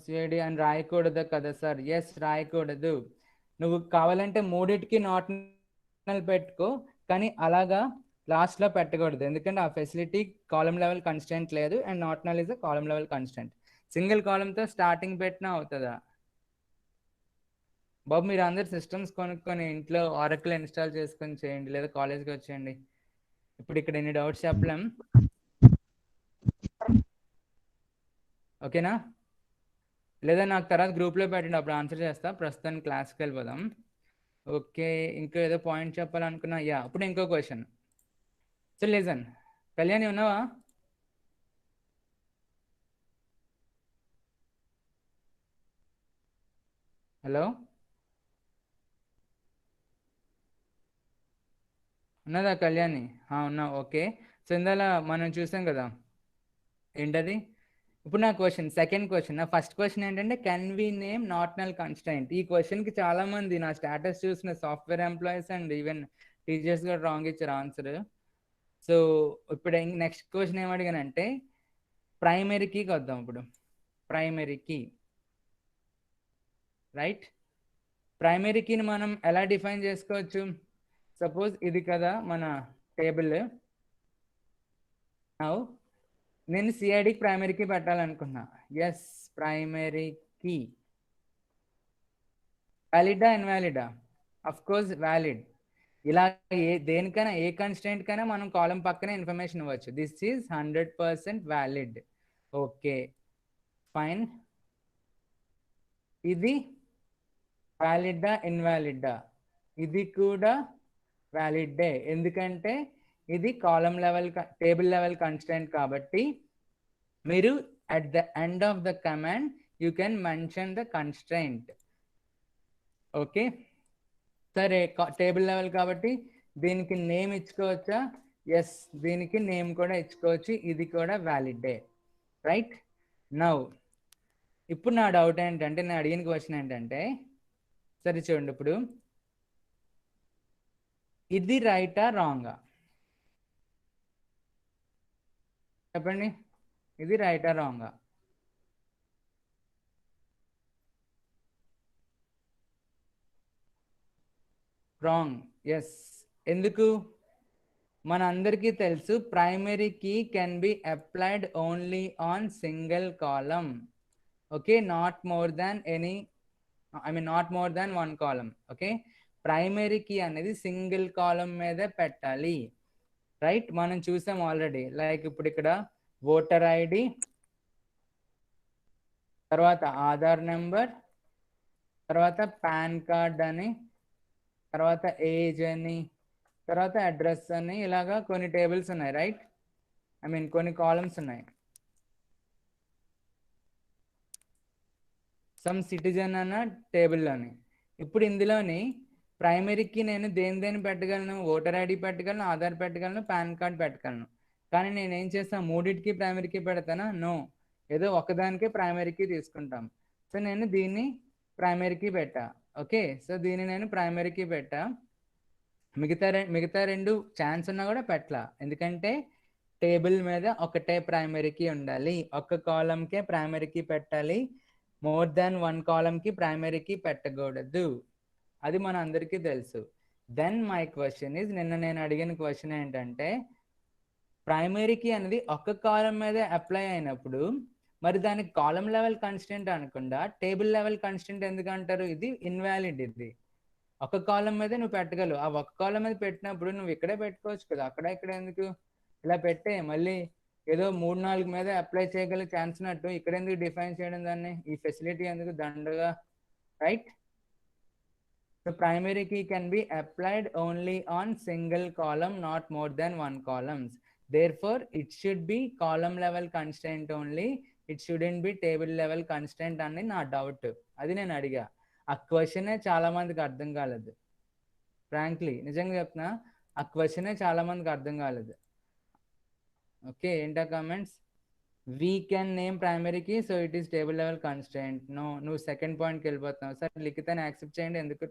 CID అని రాయకూడదు కదా సార్? ఎస్, రాయకూడదు. నువ్వు కావాలంటే మూడింటికి నాట్ నల్ పెట్టుకో, కానీ అలాగా లాస్ట్లో పెట్టకూడదు. ఎందుకంటే ఆ ఫెసిలిటీ కాలం లెవెల్ కన్స్టెంట్ లేదు, and not null is a column level constant. Single కాలంతో స్టార్టింగ్ పెట్టినా అవుతుందా బాబు? మీరు అందరు సిస్టమ్స్ కొనుక్కొని ఇంట్లో ఆరకిల్ ఇన్స్టాల్ చేసుకొని చేయండి, లేదా కాలేజ్కి వచ్చేయండి. ఇప్పుడు ఇక్కడ ఎన్ని డౌట్స్ చెప్పలేం, ఓకేనా? లేదా నాకు తర్వాత గ్రూప్లో పెట్టండి, అప్పుడు ఆన్సర్ చేస్తా. ప్రస్తుతానికి క్లాస్కి వెళ్ళిపోదాం. ఓకే, ఇంకా ఏదో పాయింట్ చెప్పాలనుకున్నా. యా, ఇప్పుడు ఇంకో క్వశ్చన్. సో లిజన్, కళ్యాణి ఉన్నావా? హలో, ఉన్నదా కళ్యాణి? ఉన్నా. ఓకే, సో ఇందాల మనం చూసాం కదా, ఏంటది? ఇప్పుడు నా క్వశ్చన్, సెకండ్ క్వశ్చన్. నా ఫస్ట్ క్వశ్చన్ ఏంటంటే can we name not null constant? ఈ క్వశ్చన్కి చాలా మంది నా స్టేటస్ చూసిన software employees and even teachers కూడా రాంగ్ ఇచ్చారు ఆన్సర్. సో ఇప్పుడు నెక్స్ట్ క్వశ్చన్ ఏమడిగానంటే ప్రైమరీ కీకి వద్దాం. ఇప్పుడు ప్రైమరీ కీ, రైట్? ప్రైమరీ కీని మనం ఎలా డిఫైన్ చేసుకోవచ్చు? సపోజ్ ఇది కదా మన టేబుల్. నౌ నేను సిఐడికి ప్రైమరీ కీ పెట్టాలనుకున్నా. ఎస్, ప్రైమరీ కీ వ్యాలిడా ఇన్వాలిడా? Of course valid. ఇలా దేనికైనా, ఏ కన్స్టెంట్ కైనా మనం కాలం పక్కనే ఇన్ఫర్మేషన్ ఇవ్వచ్చు. This is 100% valid. Okay, fine. ఇది వ్యాలిడా ఇన్వాలిడా? ఇది కూడా వ్యాలిడే, ఎందుకంటే ఇది కాలం లెవెల్ టేబుల్ లెవెల్ కన్స్టెంట్ కాబట్టి మీరు at the end of the command you can mention the constraint. Okay, సరే, టేబుల్ లెవెల్ కాబట్టి దీనికి నేమ్ ఇచ్చుకోవచ్చా? ఎస్, దీనికి నేమ్ కూడా ఇచ్చుకోవచ్చు. ఇది కూడా వ్యాలిడే, రైట్? నౌ ఇప్పుడు నా డౌట్ ఏంటంటే, నేను అడిగిన క్వశ్చన్ ఏంటంటే, సరే చూడండి, ఇప్పుడు ఇది రైటా రాంగా? చెప్పండి, ఇది రైటా రాంగా? రాంగ్. ఎస్. ఎందుకు? మన అందరికీ తెలుసు primary key can be applied only on single column. Okay, not more than any, I mean not more than one column. Okay, primary key అనేది సింగిల్ కాలం మీద పెట్టాలి. రైట్, మనం చూసాం ఆల్రెడీ. లైక్ ఇప్పుడు ఇక్కడ ఓటర్ ఐడి, తర్వాత Aadhaar number, తర్వాత pan card అని, తర్వాత ఏజ్ అని, తర్వాత అడ్రస్ అని, ఇలాగా కొన్ని టేబుల్స్ ఉన్నాయి. రైట్, ఐ మీన్ కొన్ని కాలమ్స్ ఉన్నాయి. సమ్ సిటిజన్ అన్న టేబుల్లోని. ఇప్పుడు ఇందులోని ప్రైమరీకి నేను దేని పెట్టగలను? ఓటర్ ఐడి పెట్టగలను, ఆధార్ పెట్టగలను, పాన్ కార్డ్ పెట్టగలను. కానీ నేను ఏం చేస్తాను, మూడింటికి ప్రైమరీకి పెడతానా? నో, ఏదో ఒకదానికే ప్రైమరీకి తీసుకుంటాం. సో నేను దీన్ని ప్రైమరీకి పెట్టా. ఓకే, సో దీన్ని నేను ప్రైమరీకి పెట్టా. మిగతా రెండు ఛాన్స్ ఉన్నా కూడా పెట్టలా, ఎందుకంటే టేబుల్ మీద ఒకటే ప్రైమరీకి ఉండాలి, ఒక కాలంకే ప్రైమరీకి పెట్టాలి. మోర్ దాన్ వన్ కాలంకి ప్రైమరీకి పెట్టకూడదు, అది మన అందరికీ తెలుసు. దెన్ మై క్వశ్చన్ ఈజ్, నిన్న నేను అడిగిన క్వశ్చన్ ఏంటంటే, ప్రైమరీకి అనేది ఒక కాలం మీద అప్లై అయినప్పుడు మరి దానికి కాలం లెవెల్ కన్స్టెంట్ అనకుండా టేబుల్ లెవెల్ కన్స్టెంట్ ఎందుకు అంటారు? ఇది ఇన్వాలిడ్. ఇది ఒక కాలం మీద నువ్వు పెట్టగలవు, ఆ ఒక కాలం మీద పెట్టినప్పుడు నువ్వు ఇక్కడే పెట్టుకోవచ్చు కదా, అక్కడ ఇక్కడ ఎందుకు? ఇలా పెట్టే మళ్ళీ ఏదో 3-4 మీద అప్లై చేయగల ఛాన్స్ ఉన్నట్టు ఇక్కడ ఎందుకు డిఫైన్ చేయడం దాన్ని? ఈ ఫెసిలిటీ ఎందుకు దండగా? Right, so primary key can be applied only on single column, not more than one columns. Therefore it should be column level constraint only, it shouldn't be table level constraint అని నా doubt. అది నేను అడిగా. ఆ క్వశ్చనే చాలా మందికి అర్థం కాలేదు. ఫ్రాంక్లీ నిజంగా చెప్తున్నా, ఆ క్వశ్చనే చాలా మందికి అర్థం కాలేదు. ఓకే, ఏంటా comments? We can name primary key, so it is table level constant. No, నువ్వు సెకండ్ పాయింట్కి వెళ్ళిపోతున్నావు. సార్ లిఖితాన్ని యాక్సెప్ట్ చేయండి, ఎందుకు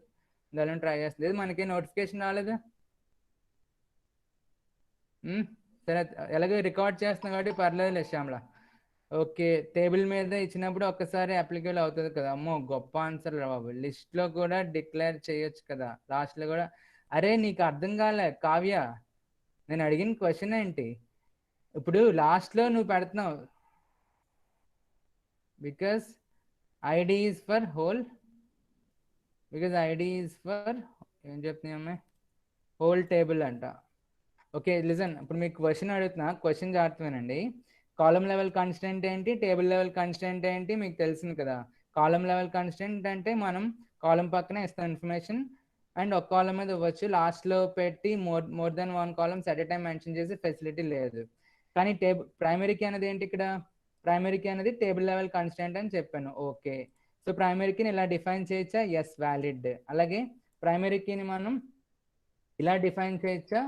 దాని ట్రై చేస్తుంది? మనకి నోటిఫికేషన్ రాలేదు. సరే, ఎలాగో రికార్డ్ చేస్తున్నాం కాబట్టి పర్లేదు శ్యామల. ఓకే, టేబుల్ మీద ఇచ్చినప్పుడు ఒక్కసారి అప్లికేబుల్ అవుతుంది కదా. అమ్మో, గొప్ప ఆన్సర్ రా బాబు. లిస్ట్లో కూడా డిక్లేర్ చేయొచ్చు కదా, లాస్ట్లో కూడా. అరే నీకు అర్థం కాలే కావ్య, నేను అడిగిన క్వశ్చన్ ఏంటి? ఇప్పుడు లాస్ట్లో నువ్వు పెడుతున్నావు, because ID is for whole, because ID is for, ఏం చెప్తున్నాయి అమ్మాయి, హోల్ టేబుల్ అంట. ఓకే లిజన్, ఇప్పుడు మీకు క్వశ్చన్ అడుగుతున్నా, క్వశ్చన్ జాగ్రత్తమేనండి. కాలం లెవెల్ కన్స్టెంట్ ఏంటి, టేబుల్ లెవెల్ కన్స్టెంట్ ఏంటి మీకు తెలిసింది కదా. కాలం లెవెల్ కన్స్టెంట్ అంటే మనం కాలం పక్కనే ఇస్తాం ఇన్ఫర్మేషన్, అండ్ ఒక కాలం మీద ఇవ్వచ్చు, లాస్ట్లో పెట్టి more then one columns at a time mention చేసే ఫెసిలిటీ లేదు. కానీ ప్రైమరీకి అనేది ఏంటి ఇక్కడ? ప్రైమరీకి అనేది టేబుల్ లెవెల్ కన్స్టెంట్ అని చెప్పాను. ఓకే, సో ప్రైమరీకిని ఇలా డిఫైన్ చేయొచ్చా? Yes, valid. అలాగే ప్రైమరీకిని మనం ఇలా డిఫైన్ చేయొచ్చా?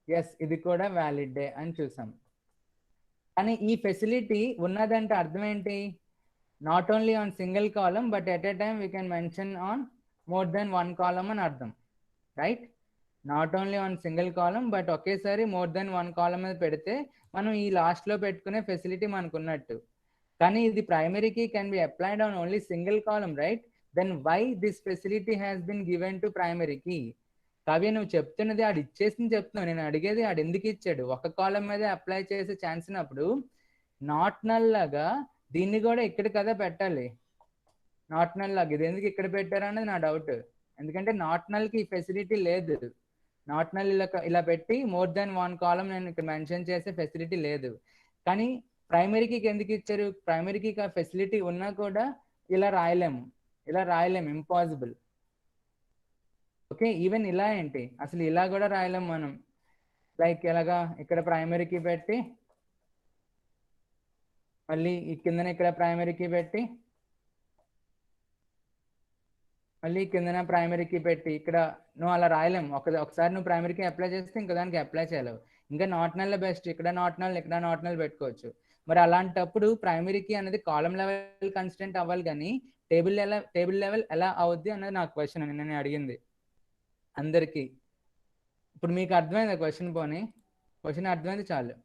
ఎస్, ఇది కూడా వ్యాలిడే అని చూసాం. కానీ ఈ ఫెసిలిటీ ఉన్నదంటే అర్థం ఏంటి? Not only on single column but at a time we can mention on more then one column అని అర్థం. Right, not only on single column but ఒకేసారి మోర్ దెన్ వన్ కాలం మీద పెడితే మనం ఈ లాస్ట్లో పెట్టుకునే ఫెసిలిటీ మనకు ఉన్నట్టు. కానీ ఇది primary key can be applied on only single column, right? Then why this facility has been given to primary key? Kavya, నువ్వు చెప్తున్నది ఆడు ఇచ్చేసింది చెప్తున్నావు, నేను అడిగేది ఆడు ఎందుకు ఇచ్చాడు? ఒక కాలం మీద అప్లై చేసే ఛాన్స్ ఉన్నప్పుడు నాట్ నల్ లాగా దీన్ని కూడా ఇక్కడ కదా పెట్టాలి. నాట్ నల్ లాగా ఇది ఎందుకు ఇక్కడ పెట్టారు అనేది నా డౌట్. ఎందుకంటే నాట్ నల్కి ఈ ఫెసిలిటీ లేదు. నాట్ నల్ ఇలా పెట్టి మోర్ దెన్ వన్ కాలం నేను ఇక్కడ మెన్షన్ చేసే ఫెసిలిటీ లేదు. కానీ ప్రైమరీకి ఎందుకు ఇచ్చారు? ప్రైమరీకి ఆ ఫెసిలిటీ ఉన్నా కూడా ఇలా రాయలేము, ఇంపాసిబుల్. ఓకే, ఈవెన్ ఇలా ఏంటి, అసలు ఇలా కూడా రాయలేం మనం. లైక్ ఎలాగా, ఇక్కడ ప్రైమరీకి పెట్టి మళ్ళీ ఈ కిందన ఇక్కడ ప్రైమరీకి పెట్టి మళ్ళీ కిందన ప్రైమరీకి పెట్టి ఇక్కడ నువ్వు అలా రాయలేము. ఒకసారి నువ్వు ప్రైమరీకి అప్లై చేస్తే ఇంకా దానికి అప్లై చేయలేవు. ఇంకా నాట్ నల్ బెస్ట్, ఇక్కడ నాట్ నల్ ఇక్కడ నాట్ నల్ పెట్టుకోవచ్చు. మరి అలాంటప్పుడు ప్రైమరీకి అనేది కాలం లెవెల్ కన్స్టెంట్ అవ్వాలి, కానీ టేబుల్ లెవెల్ ఎలా అవుద్ది అన్నది నా క్వశ్చన్, నేను అడిగింది అందరికీ. ఇప్పుడు మీకు అర్థమైంది క్వశ్చన్? పోనీ క్వశ్చన్ అర్థమైంది చాలు.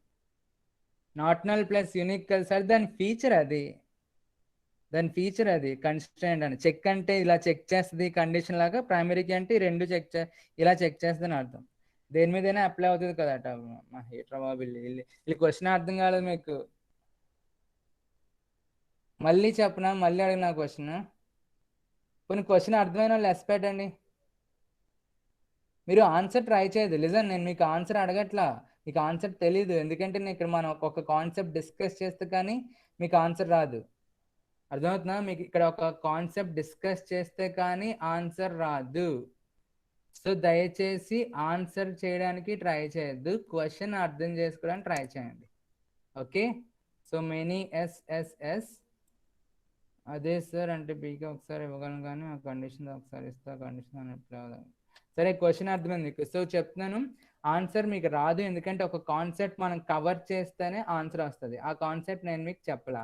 నాట్ నల్ ప్లస్ యూనిక్ కలిసారు దాని ఫీచర్ అది, దాని ఫీచర్ అది కన్స్ట్రైంట్ అని. చెక్ అంటే ఇలా చెక్ చేస్తుంది కండిషన్ లాగా, ప్రైమరీకి అంటే ఈ రెండు చెక్ ఇలా చెక్ చేస్తుంది అని అర్థం. దేని మీదైనా అప్లై అవుతుంది కదా అట. మా హీటర్ బాబు వీళ్ళు క్వశ్చన్ అర్థం కాలేదు మీకు. మళ్ళీ చెప్పనా, మళ్ళీ అడిగిన క్వశ్చన్. కొన్ని క్వశ్చన్ అర్థమైన వాళ్ళు ఎస్ పెట్టండి. మీరు ఆన్సర్ ట్రై చేయదు. లిజన్, నేను మీకు ఆన్సర్ అడగట్లా, మీకు ఆన్సర్ తెలీదు. ఎందుకంటే నేను ఇక్కడ మనం ఒక కాన్సెప్ట్ డిస్కస్ చేస్తే కానీ మీకు ఆన్సర్ రాదు. అర్థమవుతుందా? మీకు ఇక్కడ ఒక కాన్సెప్ట్ డిస్కస్ చేస్తే కానీ ఆన్సర్ రాదు. సో దయచేసి ఆన్సర్ చేయడానికి ట్రై చేయొద్దు, క్వశ్చన్ అర్థం చేసుకోవడానికి ట్రై చేయండి. ఓకే, సో మెనీ ఎస్ఎస్ఎస్ అదే సార్ అంటే బీకి ఒకసారి ఇవ్వగలను కానీ ఆ కండిషన్ ఒకసారి ఇస్తా, కండిషన్ అని. సరే, క్వశ్చన్ అర్థమైంది మీకు. సో చెప్తున్నాను, ఆన్సర్ మీకు రాదు ఎందుకంటే ఒక కాన్సెప్ట్ మనం కవర్ చేస్తేనే ఆన్సర్ వస్తుంది. ఆ కాన్సెప్ట్ నేను మీకు చెప్పలా.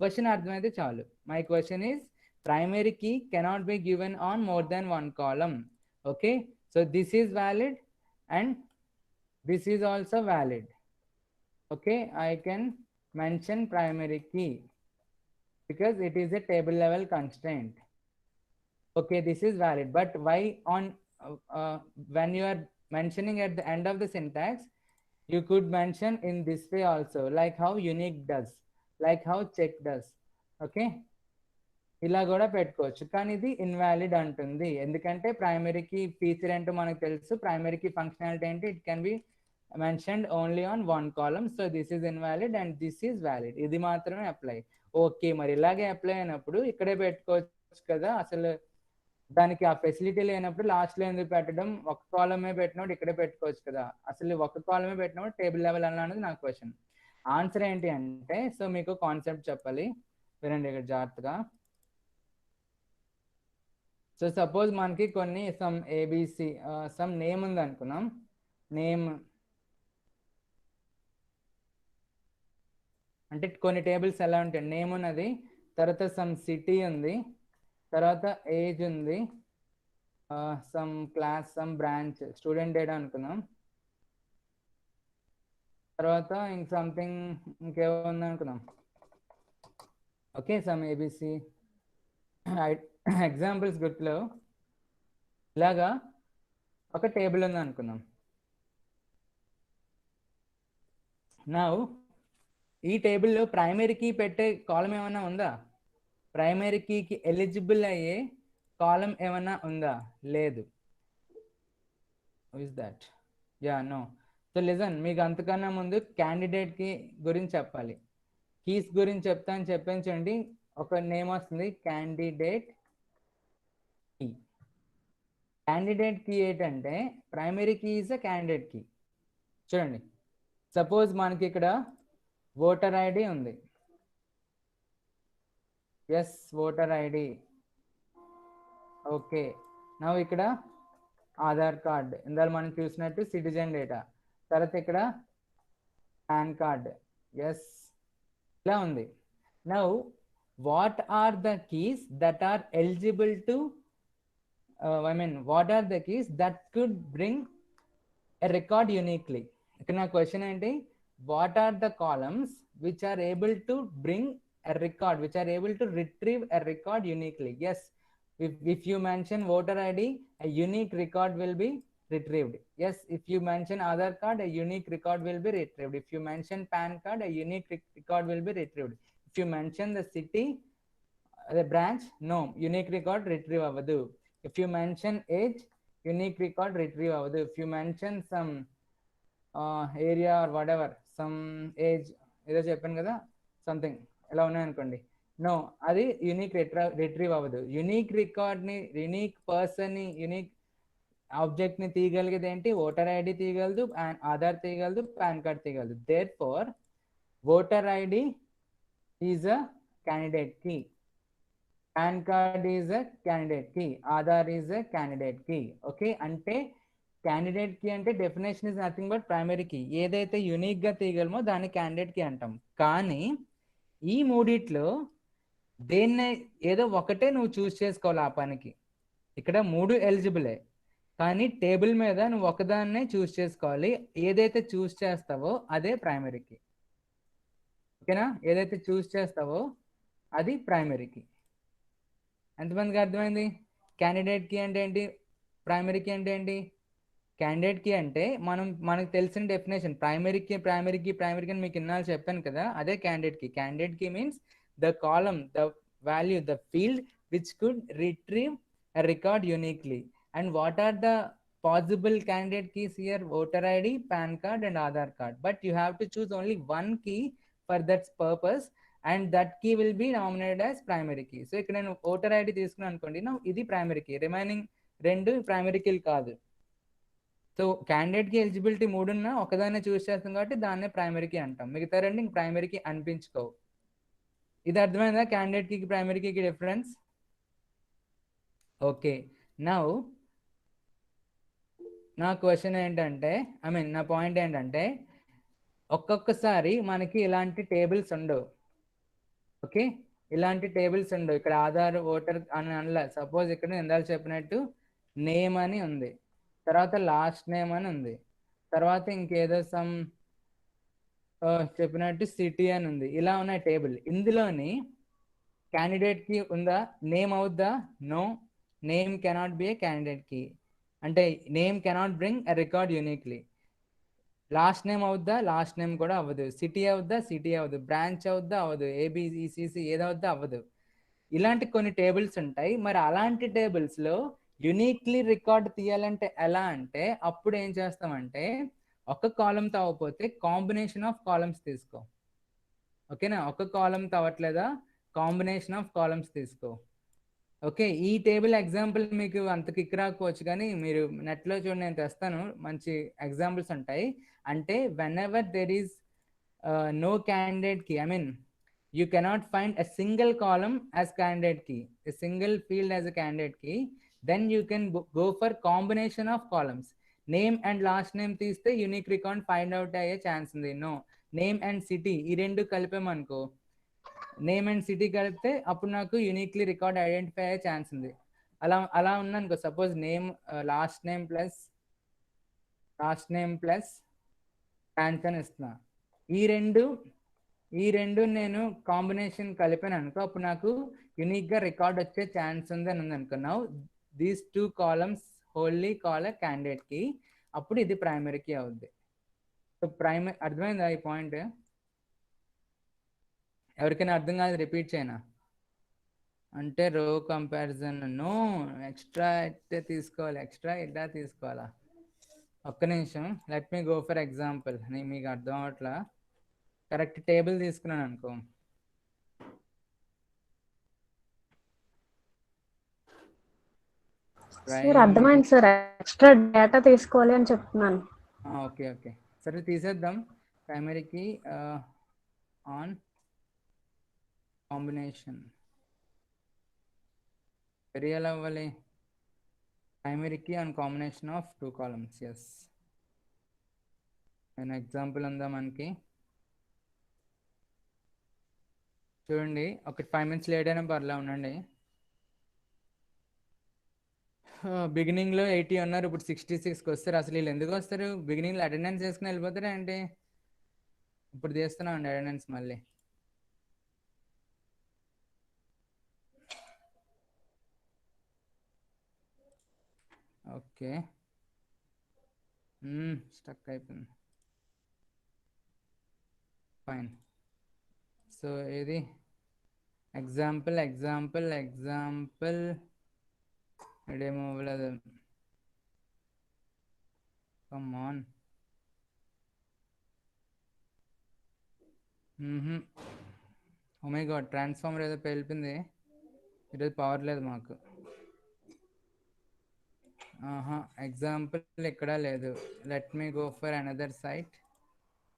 క్వశ్చన్ అర్థమైతే చాలు. My question is primary key cannot be given on more than one column. Okay, so this is valid and this is also valid. Okay, I can mention primary key because it is a table level constraint. Okay, this is valid, but why on when you are mentioning at the end of the syntax, you could mention in this way also, like how unique does, like how check does. Okay, ఇలా కూడా పెట్టుకోవచ్చు, కానీ ఇది invalid అంటుంది. ఎందుకంటే ప్రైమరీకి feature ఏంటో మనకు తెలుసు, ప్రైమరీకి ఫంక్షనాలిటీ ఏంటి, it can be mentioned only on one column, so this is invalid and this is valid. ఇది మాత్రమే అప్లై. ఓకే, మరి ఇలాగే అప్లై అయినప్పుడు ఇక్కడే పెట్టుకోవచ్చు కదా. అసలు దానికి ఆ ఫెసిలిటీ లేనప్పుడు లాస్ట్లో ఎందుకు పెట్టడం? ఒక కాలమే పెట్టినప్పుడు ఇక్కడే పెట్టుకోవచ్చు కదా. అసలు ఒక కాలమే పెట్టినప్పుడు టేబుల్ లెవెల్ అన్నది నా క్వశ్చన్. ఆన్సర్ ఏంటి అంటే, సో మీకు కాన్సెప్ట్ చెప్పాలి, వినండి ఇక్కడ జాగ్రత్తగా. సో సపోజ్ మనకి కొన్ని సమ్ ఏబిసి సమ్ నేమ్ ఉంది అనుకున్నాం. నేమ్ అంటే కొన్ని టేబుల్స్ ఎలా ఉంటాయి, నేమ్ ఉన్నది, తర్వాత సమ్ సిటీ ఉంది, తర్వాత ఏజ్ ఉంది, some class, some branch, student data అనుకుందాం. తర్వాత ఇంక సంథింగ్ ఇంకేముంది అనుకుందాం. ఓకే, సమ్ ఏబిసి ఎగ్జాంపుల్స్ గుర్తులో ఇలాగా ఒక టేబుల్ ఉంది అనుకుందాం. నా ఈ టేబుల్లో ప్రైమరీ కీ పెట్టే కాలం ఏమైనా ఉందా? ప్రైమరీ కీకి ఎలిజిబుల్ అయ్యే కాలం ఏమైనా ఉందా? లేదు. Is that? Yeah, no. So listen, మీకు అంతకన్నా ముందు క్యాండిడేట్ కి గురించి చెప్పాలి. కీస్ గురించి చెప్తాను చెప్పించండి. ఒక నేమ్ వస్తుంది, క్యాండిడేట్ కీ. క్యాండిడేట్ కీ ఏంటంటే primary key is a candidate key. చూడండి, సపోజ్ మనకి ఇక్కడ ఓటర్ ఐడి ఉంది. Yes, voter ID. ఓకే, నా ఇక్కడ ఆధార్ కార్డ్, ఇందులో మనం చూసినట్టు సిటిజన్ డేటా, తర్వాత ఇక్కడ పాన్ కార్డ్. ఎస్, ఇలా ఉంది. Now what are the keys that are eligible to what are the keys that could bring a record uniquely? ఇక్కడ నా క్వశ్చన్ ఏంటి, what are the columns which are able to bring a record, which are able to retrieve a record uniquely? Yes, if you mention voter ID, a unique record will be retrieved. Yes, if you mention Aadhaar card, a unique record will be retrieved. If you mention PAN card, a unique record will be retrieved. If you mention the city, the branch, no, unique record retrieve avadu. If you mention age, unique record retrieve avadu. If you mention some area or whatever, some age ఏదో చెప్పాను కదా, something ఎలా ఉన్నాయనుకోండి, no, అది unique retrieve అవ్వదు. Unique రికార్డ్ని, unique పర్సన్ని, unique ఆబ్జెక్ట్ని తీయగలిగేది ఏంటి? ఓటర్ ఐడి తీయగలదు, ఆధార్ తీయగలదు, పాన్ కార్డ్ తీయగలదు. Therefore voter ID is a candidate key, PAN card is a candidate key, Aadhaar is a candidate key. Okay, అంటే క్యాండిడేట్ కీ అంటే definition is nothing but primary key. ఏదైతే unique గా తీయగలమో దాన్ని candidate key అంటాం. కానీ ఈ మూడిట్లో దేన్ని ఏదో ఒకటే నువ్వు చూస్ చేసుకోవాలి ఆ పనికి. ఇక్కడ మూడు ఎలిజిబులే, కానీ టేబుల్ మీద నువ్వు ఒకదాన్నే చూస్ చేసుకోవాలి. ఏదైతే చూస్ చేస్తావో అదే ప్రైమరీ కీ. ఓకేనా? ఏదైతే చూస్ చేస్తావో అది ప్రైమరీ కీ. ఎంతమందికి అర్థమైంది? క్యాండిడేట్ కీ అంటే ఏంటి, ప్రైమరీ కీ అంటే ఏంటి? క్యాండిడేట్ కీ అంటే మనకు తెలిసిన డెఫినేషన్, ప్రైమరీ కీ అని మీకు ఇన్నాళ్ళు చెప్పాను కదా, అదే candidate key. Candidate key means the column, the value, the field which could retrieve a record uniquely. And what are the possible candidate keys here? Voter ID, PAN card and Aadhaar card. But you have to choose only one key for that purpose, and that key will be nominated as primary key. So ఇక్కడ నేను voter ID తీసుకున్నాను అనుకోండి, ఇది primary key, remaining రెండు primary కీలు కాదు. So క్యాండిడేట్కి eligibility మూడున్నా ఒకదాన్నే చూస్ చేస్తాం కాబట్టి దాన్నే ప్రైమరీకి అంటాం, మిగతా రెండు ఇంక ప్రైమరీకి అనిపించుకోవు. ఇది అర్థమైందా క్యాండిడేట్కి ప్రైమరీకి డిఫరెన్స్? ఓకే, నౌ నా క్వశ్చన్ ఏంటంటే, నా పాయింట్ ఏంటంటే, ఒక్కొక్కసారి మనకి ఇలాంటి టేబుల్స్ ఉండవు. ఓకే, ఇలాంటి టేబుల్స్ ఉండవు. ఇక్కడ ఆధార్, ఓటర్ అని అనలే. సపోజ్ ఇక్కడ ఇందాక చెప్పినట్టు నేమ్ అని ఉంది, తర్వాత లాస్ట్ నేమ్ అని ఉంది, తర్వాత ఇంకేదో సమ్ చెప్పినట్టు సిటీ అని ఉంది. ఇలా ఉన్నాయి టేబుల్. ఇందులోని క్యాండిడేట్ కి ఉందా? నేమ్ అవుద్దా? No, name cannot be a candidate key. అంటే name cannot bring a record uniquely. Last name అవుద్దా? లాస్ట్ నేమ్ కూడా అవ్వదు. సిటీ అవుద్దా? సిటీ అవ్వదు. బ్రాంచ్ అవుద్దా? అవ్వదు. ఏబిసిసి ఏదవుద్దా? అవ్వదు. ఇలాంటి కొన్ని టేబుల్స్ ఉంటాయి. మరి అలాంటి టేబుల్స్లో యునిక్లీ రికార్డ్ తీయాలంటే ఎలా అంటే, అప్పుడు ఏం చేస్తామంటే, ఒక కాలంతో అవ్వకపోతే కాంబినేషన్ ఆఫ్ కాలమ్స్ తీసుకో. ఓకేనా? ఒక కాలంతో అవ్వట్లేదా? కాంబినేషన్ ఆఫ్ కాలమ్స్ తీసుకో. ఓకే, ఈ టేబుల్ ఎగ్జాంపుల్ మీకు అంత కిక్ రాకపోవచ్చు, కానీ మీరు నెట్లో చూడండి, నేను తెస్తాను, మంచి ఎగ్జాంపుల్స్ ఉంటాయి. అంటే whenever there is no candidate key, you cannot find a single column as candidate key, a single field as a candidate key, then you can go for combination of columns. Name and last name తీస్తే unique record find out అయ్యే chance ఉంది. No, name and city ఈ రెండు కలిపామనుకో, name and city కలిపితే అప్పుడు నాకు uniquely record identify అయ్యే ఛాన్స్ ఉంది. అలా ఉందనుకో, suppose name last name plus pans అని ఇస్తున్నా. ఈ రెండు నేను కాంబినేషన్ కలిపాను అనుకో, అప్పుడు నాకు యూనిక్గా రికార్డ్ వచ్చే ఛాన్స్ ఉంది అని ఉంది అనుకున్నావు. These two columns wholly call a candidate కి, అప్పుడు ఇది ప్రైమరీ కీ అవుద్ది. సో అర్థమైందా ఈ పాయింట్? ఎవరికైనా అర్థం కాదు రిపీట్ చేయనా? అంటే రో కంపారిజన్ నో, ఎక్స్ట్రా అయితే తీసుకోవాలి, ఎక్స్ట్రా ఇట్లా తీసుకోవాలా? ఒక్క నిమిషం, let me go for example. మీకు అర్థం అవట్లా. కరెక్ట్ టేబుల్ తీసుకున్నాను అనుకో, సార్ అర్థమైంది సార్, ఎక్స్ట్రా డేటా తీసుకోవాలి అని చెప్తున్నాను. ఓకే ఓకే, సరే తీసేద్దాం. ప్రైమరీకి ఆన్ కాంబినేషన్ వెరీ ఎలా అవ్వాలి? Primary key on combination of two columns. Yes, నేను ఎగ్జాంపుల్ ఉందా మనకి చూడండి. ఒక 5 minutes లేట్ అయినా పర్లే, ఉండండి. బిగినింగ్లో 80 ఉన్నారు, ఇప్పుడు 66కి వస్తారు. అసలు వీళ్ళు ఎందుకు వస్తారు? బిగినింగ్లో అటెండెన్స్ చేసుకుని వెళ్ళిపోతారా అంటే? ఇప్పుడు తీస్తున్నామండి అటెండెన్స్ మళ్ళీ. ఓకే, స్టక్ అయిపోయింది. ఫైన్. సో ఇది ఎగ్జాంపుల్ ఇదేమో అవ్వలేదు. Come on. Oh my god, transformer ఏదో పేలిపోయింది ఈరోజు, పవర్ లేదు మాకు. ఎగ్జాంపుల్ ఇక్కడ లేదు. Let me go for another site.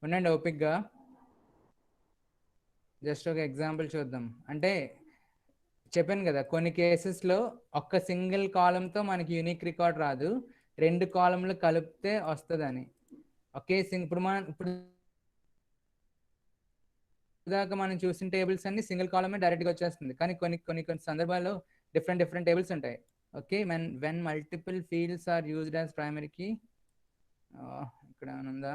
ఉండండి ఓపిక్గా, జస్ట్ ఒక ఎగ్జాంపుల్ చూద్దాం. అంటే చెప్పాను కదా, కొన్ని కేసెస్లో ఒక్క సింగిల్ కాలంతో మనకి యూనిక్ రికార్డ్ రాదు, 2 కాలంలు కలిపితే వస్తుందని. ఒకే ఇప్పుడు దాకా మనం చూసిన టేబుల్స్ అన్ని సింగిల్ కాలమే డైరెక్ట్గా వచ్చేస్తుంది, కానీ కొన్ని సందర్భాల్లో డిఫరెంట్ టేబుల్స్ ఉంటాయి. Okay, when multiple fields are used as primary key. ఇక్కడ ఉందా?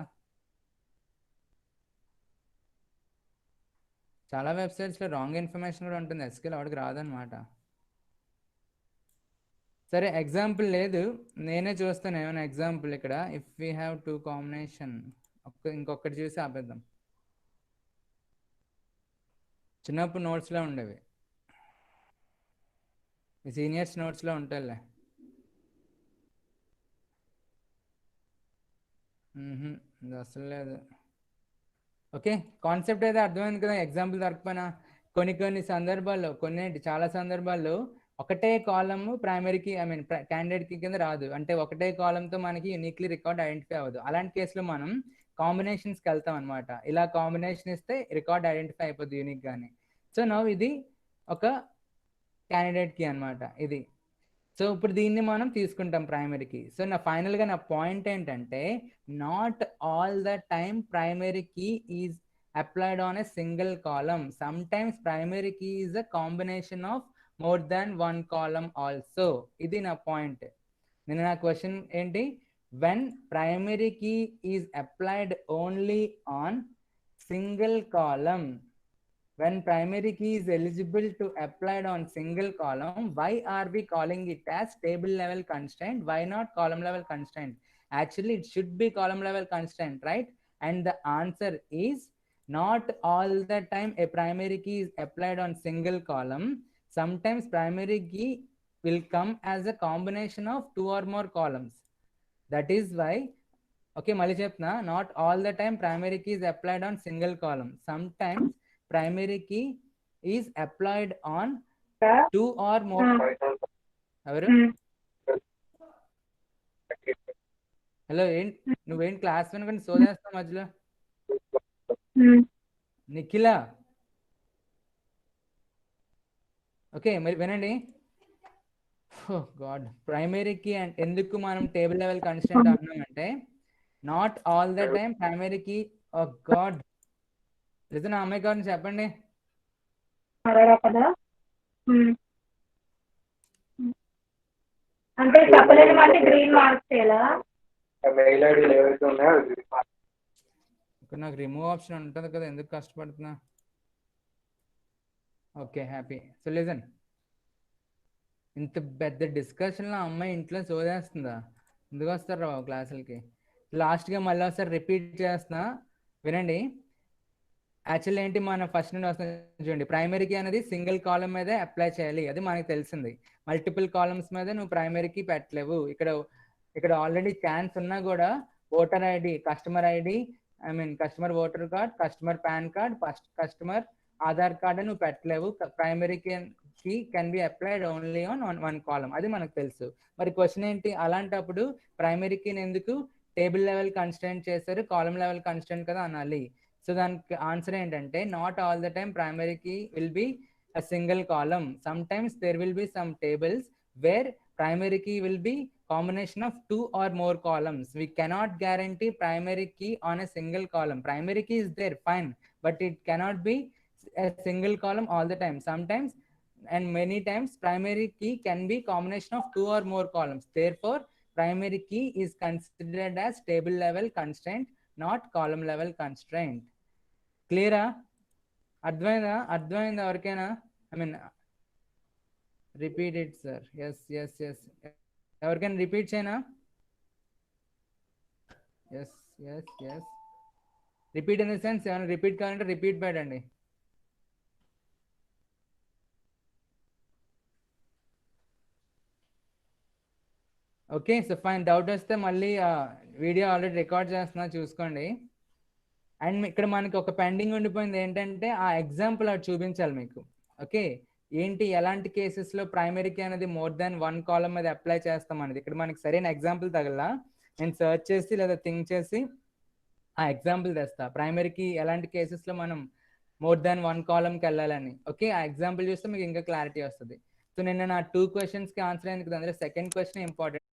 చాలా వెబ్సైట్స్లో రాంగ్ ఇన్ఫర్మేషన్ కూడా ఉంటుంది, ఎస్క్యూఎల్ వాడికి రాదనమాట. సరే ఎగ్జాంపుల్ లేదు, నేనే చూస్తాను ఏమైనా ఎగ్జాంపుల్ ఇక్కడ. If we have two combination, ఇంకొకటి చూసి ఆపేద్దాం. చిన్నప్పుడు నోట్స్లో ఉండేవి, ఈ సీనియర్స్ నోట్స్లో ఉంటాయిలే. ఇది అసలు లేదు. ఓకే, కాన్సెప్ట్ అయితే అర్థమైంది కదా. ఎగ్జాంపుల్ దొరకపోయినా కొన్ని సందర్భాల్లో, చాలా సందర్భాల్లో ఒకటే కాలమ్ ప్రైమరీకి క్యాండిడేట్కి కింద రాదు. అంటే ఒకటే కాలంతో మనకి యూనిక్లీ రికార్డ్ ఐడెంటిఫై అవ్వదు. అలాంటి కేసులో మనం కాంబినేషన్స్కి వెళ్తాం అనమాట. ఇలా కాంబినేషన్ ఇస్తే రికార్డ్ ఐడెంటిఫై అయిపోద్ది యూనిక్గానే. సో నవ్ ఇది ఒక క్యాండిడేట్కి అనమాట ఇది. సో ఇప్పుడు దీన్ని మనం తీసుకుంటాం ప్రైమరీకి. సో ఫైనల్గా నా పాయింట్ ఏంటంటే, not all the time primary key is applied on a single column. Sometimes primary key is a combination of more than one column also. ఇది నా పాయింట్. నేను నా క్వశ్చన్ ఏంటి, when primary key is applied only on single column, when primary key is eligible to applied on single column, why are we calling it as table level constraint? Why not column level constraint? Actually it should be column level constraint, right? And the answer is not all the time a primary key is applied on single column. Sometimes primary key will come as a combination of two or more columns. That is why, okay, mali chepna, not all the time primary key is applied on single column. Sometimes primary key is applied on two or more. ఎవరు hello, నువ్వేం class వినకుండా సోదేస్తావు మధ్యలో? Nikhila, okay మరి వినండి. God, primary key and ఎందుకు మనం table level constant అన్నామంటే, not all the time primary key. Oh god, listen, ఆ అమ్మాయి గారిని చెప్పండి. అంటే చెప్పలేని అంటే గ్రీన్ మార్క్స్ చేయాలా? మెయిల్ ఐడీలు ఏవైతే ఉన్నాయో ఇక్కడ నాకు రిమూవ్ ఆప్షన్ ఉంటుంది కదా, ఎందుకు కష్టపడుతున్నా? Okay, happy. సో లిజన్, ఇంత పెద్ద డిస్కషన్లో అమ్మాయి ఇంట్లో సోదేస్తుందా? ఎందుకు వస్తారు రా క్లాసులకి? లాస్ట్గా మళ్ళీ ఒకసారి రిపీట్ చేస్తున్నా, వినండి. యాక్చువల్ ఏంటి, మన ఫస్ట్ నుండి వస్తుంది చూడండి. ప్రైమరీకి అనేది సింగిల్ కాలమ్ మీదే అప్లై చేయాలి, అది మనకి తెలిసింది. మల్టిపుల్ కాలమ్స్ మీద నువ్వు ప్రైమరీకి పెట్టలేవు. ఇక్కడ ఆల్రెడీ ఛాన్స్ ఉన్నా కూడా voter ID, customer ID, customer voter card, customer PAN card, customer Aadhaar card నువ్వు పెట్టలేవు. Primary key can be applied only on one column, అది మనకు తెలుసు. మరి క్వశ్చన్ ఏంటి, అలాంటప్పుడు ప్రైమరీకి ఎందుకు టేబుల్ లెవెల్ కన్స్టెంట్ చేశారు, కాలమ్ లెవెల్ కన్స్టెంట్ కదా అనాలి. సో దానికి ఆన్సర్ ఏంటంటే, not all the time primary key will be a single column. Sometimes there will be some tables where primary key will be combination of two or more columns. We cannot guarantee primary key on a single column. Primary key is there, fine, but it cannot be a single column all the time. Sometimes and many times primary key can be combination of two or more columns. Therefore primary key is considered as table level constraint, not column level constraint. Clear? అర్థమైందా ఎవరికైనా? Repeat it sir. Yes ఎవరికైనా repeat చేయనా? Yes repeat in the sense, ఏమైనా repeat కావాలంటే repeat పెట్టండి. Okay, so fine. Doubt వస్తే మళ్ళీ video already record చేస్తున్నా, చూసుకోండి. అండ్ ఇక్కడ మనకి ఒక పెండింగ్ ఉండిపోయింది ఏంటంటే, ఆ ఎగ్జాంపుల్ అది చూపించాలి మీకు. ఓకే, ఏంటి ఎలాంటి కేసెస్లో ప్రైమరీకి అనేది మోర్ దాన్ వన్ కాలమ్ మీద అప్లై చేస్తాం అనేది ఇక్కడ మనకి సరైన ఎగ్జాంపుల్ తగలా. నేను సర్చ్ చేసి లేదా థింక్ చేసి ఆ ఎగ్జాంపుల్ తెస్తా, ప్రైమరీకి ఎలాంటి కేసెస్లో మనం మోర్ దాన్ వన్ కాలమ్కి వెళ్ళాలని. ఓకే, ఆ ఎగ్జాంపుల్ చూస్తే మీకు ఇంకా క్లారిటీ వస్తుంది. సో నిన్న నా 2 క్వశ్చన్స్కి ఆన్సర్ అయింది కదా, అందులో సెకండ్ క్వశ్చన్ ఇంపార్టెంట్.